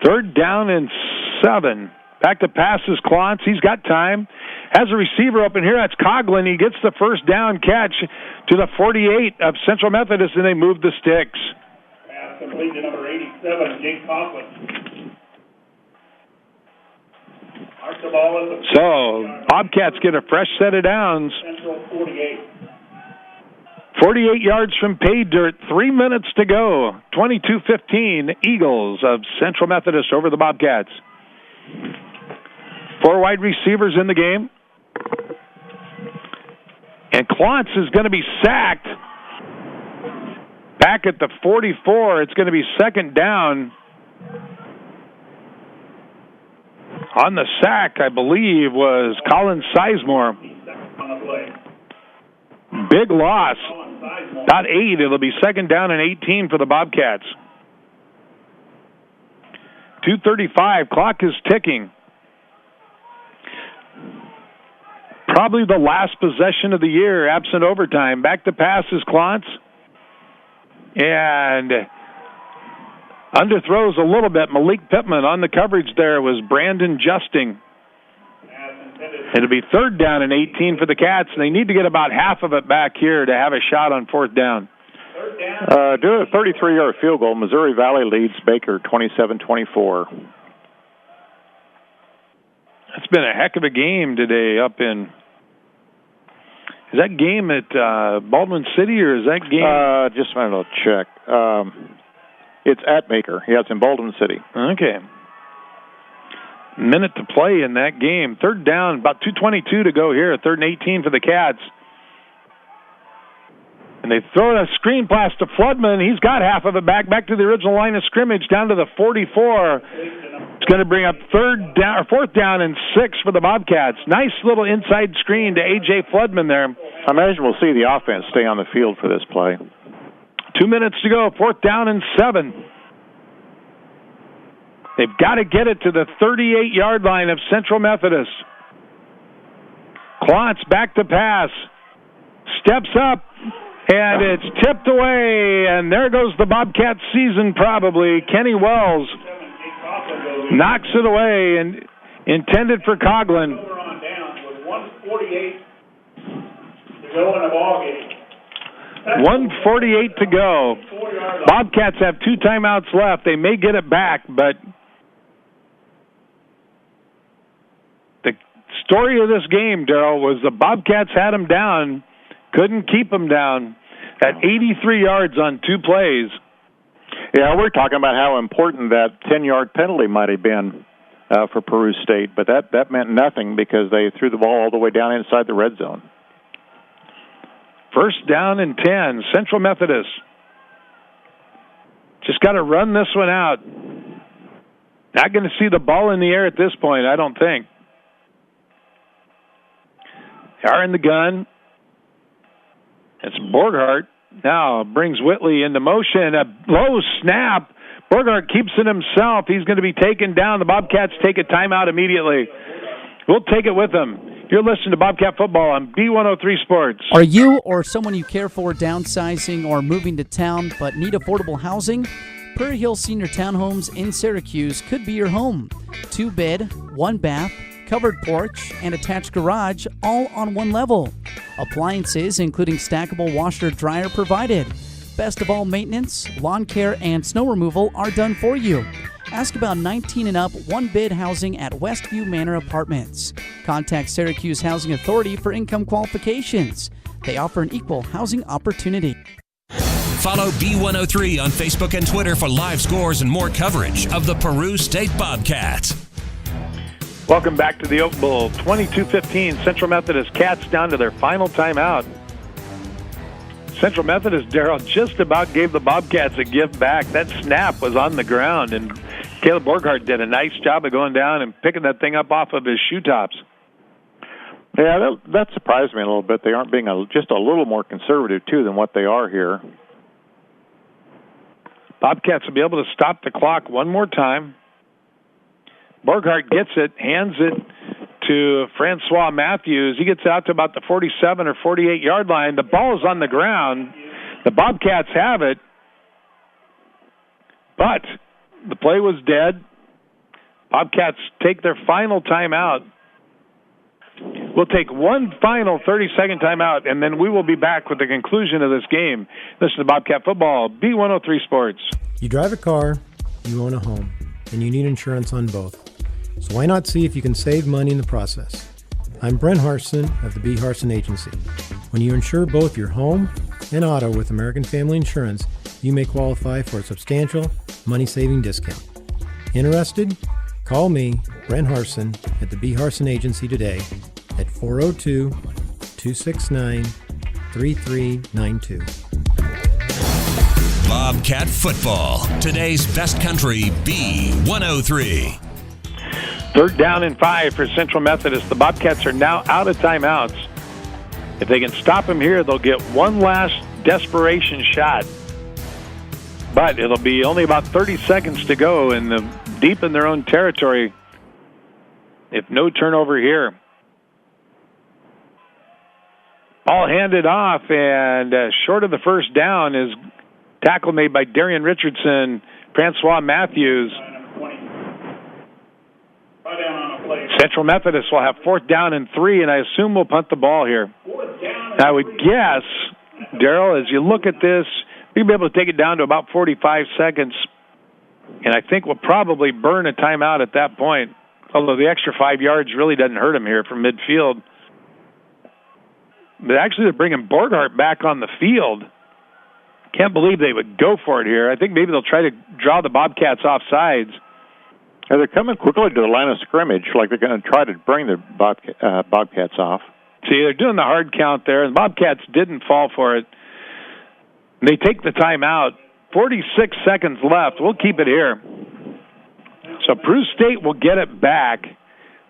Third down and 7. Back to pass is Klontz. He's got time. Has a receiver open here. That's Coughlin. He gets the first down catch to the 48 of Central Methodist, and they move the sticks. Pass complete to number 87, Jake Coughlin. So, Bobcats get a fresh set of downs. Central 48. 48 yards from pay dirt, 3 minutes to go. 22-15, Eagles of Central Methodist over the Bobcats. 4 wide receivers in the game. And Klontz is going to be sacked. Back at the 44, it's going to be 2nd down. On the sack, I believe, was Colin Sizemore. Big loss. About 8. It'll be 2nd down and 18 for the Bobcats. 2:35. Clock is ticking. Probably the last possession of the year, absent overtime. Back to pass is Klontz. And underthrows a little bit. Malik Pittman on the coverage there was Brandon Justing. It'll be 3rd down and 18 for the Cats, and they need to get about half of it back here to have a shot on 4th down. Do a 33-yard field goal. Missouri Valley leads Baker 27-24. It's been a heck of a game today up in... Is that game at Baldwin City, or is that game... just wanted to check. It's at Baker. Yeah, it's in Baldwin City. Okay. Minute to play in that game. 3rd down, about 2:22 to go here. 3rd and 18 for the Cats. And they throw a screen pass to Floodman. He's got half of it back to the original line of scrimmage, down to the 44. It's going to bring up 4th down and 6 for the Bobcats. Nice little inside screen to A.J. Floodman there. I imagine we'll see the offense stay on the field for this play. 2 minutes to go, 4th down and 7. They've got to get it to the 38-yard line of Central Methodist. Klontz back to pass. Steps up, and it's tipped away, and there goes the Bobcat season probably. Kenny Wells knocks it away, and intended for Coughlin. 1:48 to go. Bobcats have 2 timeouts left. They may get it back, but the story of this game, Daryl, was the Bobcats had them down, couldn't keep them down at 83 yards on 2 plays. Yeah, we're talking about how important that 10-yard penalty might have been for Peru State, but that meant nothing because they threw the ball all the way down inside the red zone. First down and 10, Central Methodist. Just got to run this one out. Not going to see the ball in the air at this point, I don't think. They are in the gun. It's Borghardt. Now brings Whitley into motion. A low snap. Borghardt keeps it himself. He's going to be taken down. The Bobcats take a timeout immediately. We'll take it with them. You're listening to Bobcat Football on B103 Sports. Are you or someone you care for downsizing or moving to town but need affordable housing? Prairie Hill Senior Townhomes in Syracuse could be your home. 2-bed, 1-bath, covered porch, and attached garage, all on one level. Appliances, including stackable washer-dryer, provided. Best of all, maintenance, lawn care, and snow removal are done for you. Ask about 19 and up one-bid housing at Westview Manor Apartments. Contact Syracuse Housing Authority for income qualifications. They offer an equal housing opportunity. Follow B103 on Facebook and Twitter for live scores and more coverage of the Peru State Bobcats. Welcome back to the Oak Bowl. 22-15, Central Methodist Cats down to their final timeout. Central Methodist, Daryl, just about gave the Bobcats a gift back. That snap was on the ground, and Caleb Borghardt did a nice job of going down and picking that thing up off of his shoe tops. Yeah, that surprised me a little bit. They aren't being just a little more conservative, too, than what they are here. Bobcats will be able to stop the clock one more time. Borghardt gets it, hands it to Francois Matthews. He gets out to about the 47 or 48-yard line. The ball is on the ground. The Bobcats have it, but the play was dead. Bobcats take their final timeout. We'll take one final 30-second timeout, and then we will be back with the conclusion of this game. Listen to Bobcat Football, B103 Sports. You drive a car, you own a home, and you need insurance on both. So why not see if you can save money in the process? I'm Brent Harson of the B. Harson Agency. When you insure both your home and auto with American Family Insurance, you may qualify for a substantial money-saving discount. Interested? Call me, Brent Harson, at the B. Harson Agency today at 402-269-3392. Bobcat Football, today's best country, B103. Third down and 5 for Central Methodist. The Bobcats are now out of timeouts. If they can stop them here, they'll get one last desperation shot. But it'll be only about 30 seconds to go and deep in their own territory if no turnover here. Ball handed off, and short of the first down is tackle made by Darian Richardson, Francois Matthews. Central Methodist will have 4th down and 3, and I assume we'll punt the ball here. I would guess, Daryl, as you look at this, we'll be able to take it down to about 45 seconds, and I think we'll probably burn a timeout at that point, although the extra 5 yards really doesn't hurt him here from midfield. But actually, they're bringing Borghardt back on the field. Can't believe they would go for it here. I think maybe they'll try to draw the Bobcats off sides. Yeah, they're coming quickly to the line of scrimmage, like they're going to try to bring the Bobcats off. See, they're doing the hard count there, and the Bobcats didn't fall for it. They take the timeout. 46 seconds left. We'll keep it here. So Peru State will get it back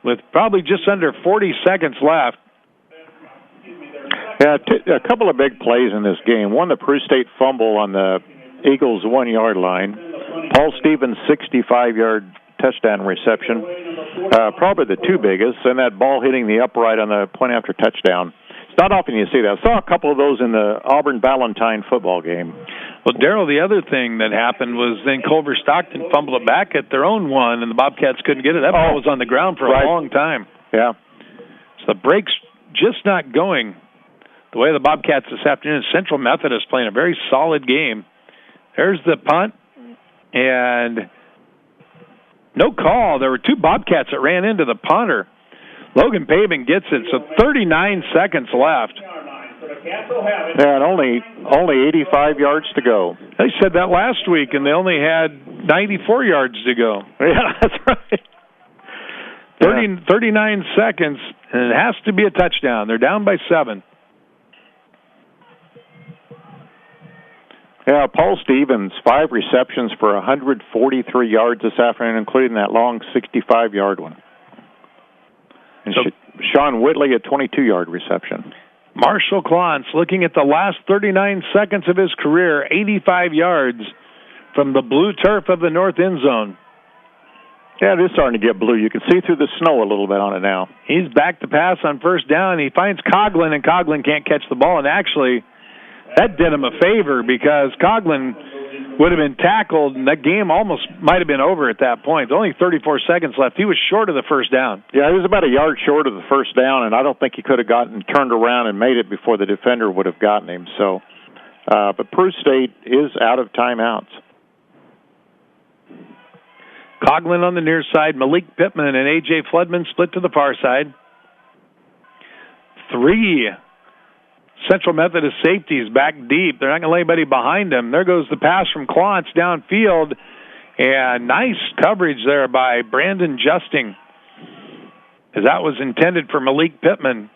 with probably just under 40 seconds left. Yeah, a couple of big plays in this game. One, the Peru State fumble on the Eagles' 1-yard line. Paul Stevens' 65-yard touchdown reception, probably the two biggest, and that ball hitting the upright on the point after touchdown. It's not often you see that. I saw a couple of those in the Auburn-Ballantyne football game. Well, Daryl, the other thing that happened was then Culver-Stockton fumbled it back at their own one, and the Bobcats couldn't get it. That ball was on the ground for a long time. Yeah. So the break's just not going the way the Bobcats this afternoon. Central Methodist playing a very solid game. There's the punt, and no call. There were two Bobcats that ran into the punter. Logan Pavin gets it, so 39 seconds left. Yeah, and only 85 yards to go. They said that last week, and they only had 94 yards to go. Yeah, that's right. 39 seconds, and it has to be a touchdown. They're down by 7. Yeah, Paul Stevens, 5 receptions for 143 yards this afternoon, including that long 65-yard one. And Sean Whitley, a 22-yard reception. Marshall Klontz, looking at the last 39 seconds of his career, 85 yards from the blue turf of the north end zone. Yeah, it is starting to get blue. You can see through the snow a little bit on it now. He's back to pass on first down. He finds Coughlin, and Coughlin can't catch the ball. And actually, that did him a favor because Coughlin would have been tackled, and that game almost might have been over at that point. Only 34 seconds left. He was short of the first down. Yeah, he was about a yard short of the first down, and I don't think he could have turned around and made it before the defender would have gotten him. So, but Peru State is out of timeouts. Coughlin on the near side, Malik Pittman and A.J. Floodman split to the far side. 3 Central Methodist safeties back deep. They're not going to lay anybody behind them. There goes the pass from Klontz downfield, and nice coverage there by Brandon Justing, as that was intended for Malik Pittman.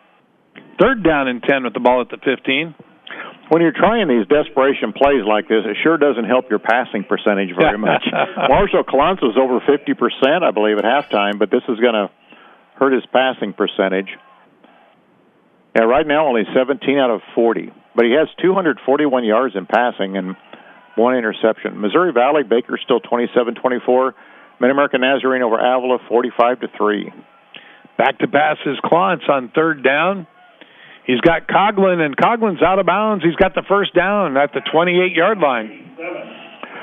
3rd down and 10 with the ball at the 15. When you're trying these desperation plays like this, it sure doesn't help your passing percentage very much. Marshall Klontz was over 50%, I believe, at halftime, but this is going to hurt his passing percentage. Yeah, right now only 17 out of 40, but he has 241 yards in passing and 1 interception. Missouri Valley, Baker still 27-24. Mid-American Nazarene over Avila 45-3. Back to pass is Klontz on 3rd down. He's got Coughlin, and Coughlin's out of bounds. He's got the first down at the 28-yard line.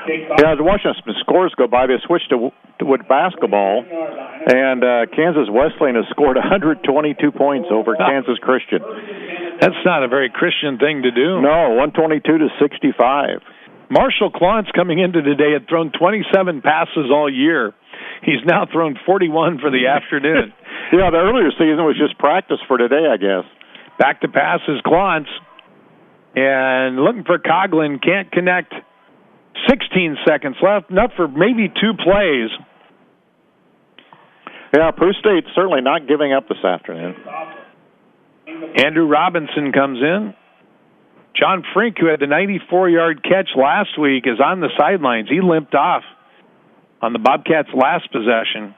Yeah, as watching some scores go by, they switched to wood basketball, and Kansas Wesleyan has scored 122 points over Kansas Christian. That's not a very Christian thing to do. No, 122-65. Marshall Klontz coming into today had thrown 27 passes all year. He's now thrown 41 for the afternoon. Yeah, the earlier season was just practice for today, I guess. Back to pass is Klontz. And looking for Coughlin, can't connect. 16 seconds left, enough for maybe 2 plays. Yeah, Peru State certainly not giving up this afternoon. Andrew Robinson comes in. John Frink, who had the 94-yard catch last week, is on the sidelines. He limped off on the Bobcats' last possession.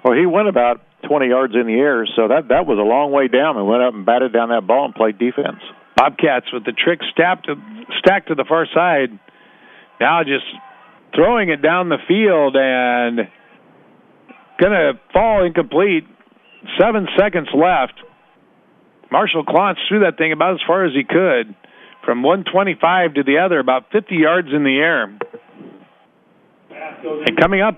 Well, he went about 20 yards in the air, so that was a long way down, and went up and batted down that ball and played defense. Bobcats with the trick stacked to the far side. Now just throwing it down the field and going to fall incomplete. 7 seconds left. Marshall Klontz threw that thing about as far as he could. From 125 to the other, about 50 yards in the air. And coming up,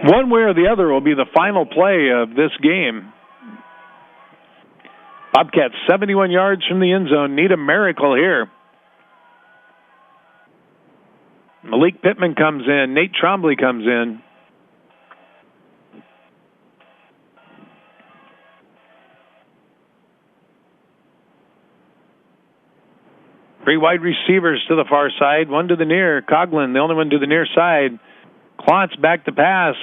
one way or the other will be the final play of this game. Bobcats 71 yards from the end zone. Need a miracle here. Malik Pittman comes in. Nate Trombley comes in. Three wide receivers to the far side. One to the near. Coughlin, the only one to the near side. Klontz back to pass.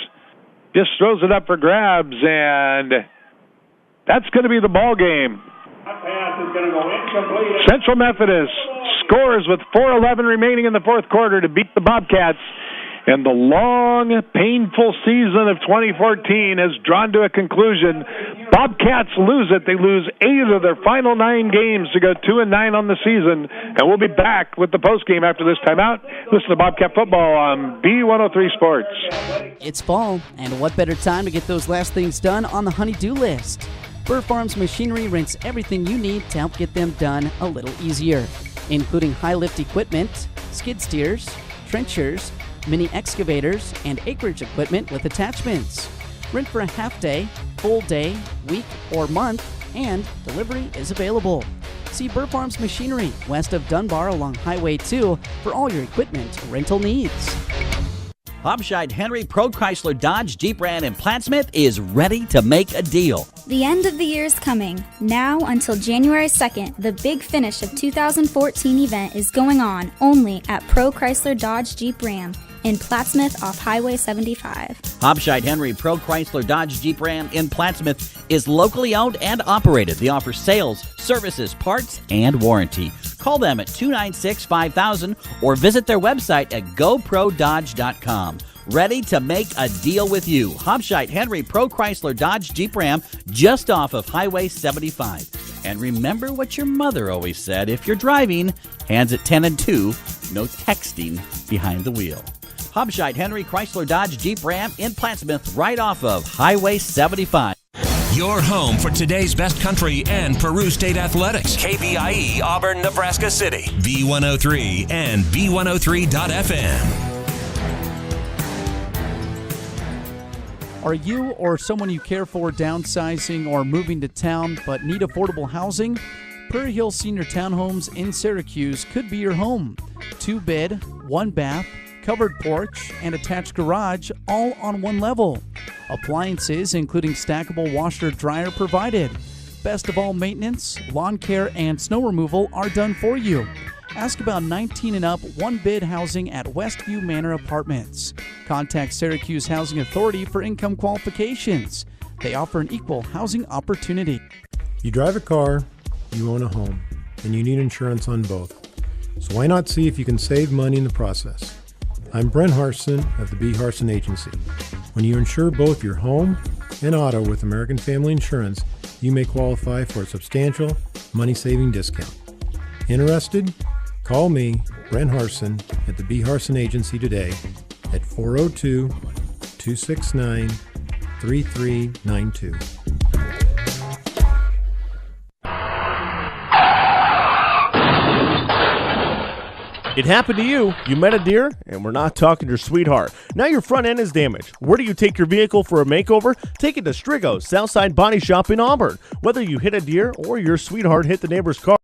Just throws it up for grabs, and that's going to be the ball game. Central Methodist scores with 4:11 remaining in the fourth quarter to beat the Bobcats. And the long, painful season of 2014 has drawn to a conclusion. Bobcats lose it. They lose 8 of their final 9 games to go 2-9 on the season. And we'll be back with the postgame after this timeout. Listen to Bobcat Football on B103 Sports. It's fall, and what better time to get those last things done on the honey-do list? Burr Farms Machinery rents everything you need to help get them done a little easier, including high-lift equipment, skid steers, trenchers, mini excavators, and acreage equipment with attachments. Rent for a half day, full day, week, or month, and delivery is available. See Burr Farms Machinery west of Dunbar along Highway 2 for all your equipment rental needs. Hauptscheid Henry Pro Chrysler Dodge Jeep Ram in Plattsmouth is ready to make a deal. The end of the year is coming. Now until January 2nd, the Big Finish of 2014 event is going on only at Pro Chrysler Dodge Jeep Ram in Plattsmouth off Highway 75. Hauptscheid Henry Pro Chrysler Dodge Jeep Ram in Plattsmouth is locally owned and operated. They offer sales, services, parts, and warranty. Call them at 296-5000 or visit their website at goprododge.com. Ready to make a deal with you. Hauptscheid Henry Pro Chrysler Dodge Jeep Ram just off of Highway 75. And remember what your mother always said, if you're driving, hands at 10 and 2, no texting behind the wheel. Hauptscheid Henry Chrysler Dodge Jeep Ram in Plattsmouth right off of Highway 75. Your home for today's best country and Peru State athletics. KBIE Auburn, Nebraska City. B103 and B103.FM. Are you or someone you care for downsizing or moving to town but need affordable housing? Prairie Hill Senior Townhomes in Syracuse could be your home. 2-bed, 1-bath, covered porch, and attached garage all on one level. Appliances including stackable washer-dryer provided. Best of all, maintenance, lawn care, and snow removal are done for you. Ask about 19 and up one-bid housing at Westview Manor Apartments. Contact Syracuse Housing Authority for income qualifications. They offer an equal housing opportunity. You drive a car, you own a home, and you need insurance on both. So why not see if you can save money in the process? I'm Brent Harson of the B. Harson Agency. When you insure both your home and auto with American Family Insurance, you may qualify for a substantial money-saving discount. Interested? Call me, Brent Harson, at the B. Harson Agency today at 402-269-3392. It happened to you. You met a deer, and we're not talking your sweetheart. Now your front end is damaged. Where do you take your vehicle for a makeover? Take it to Strigo's Southside Body Shop in Auburn. Whether you hit a deer or your sweetheart hit the neighbor's car,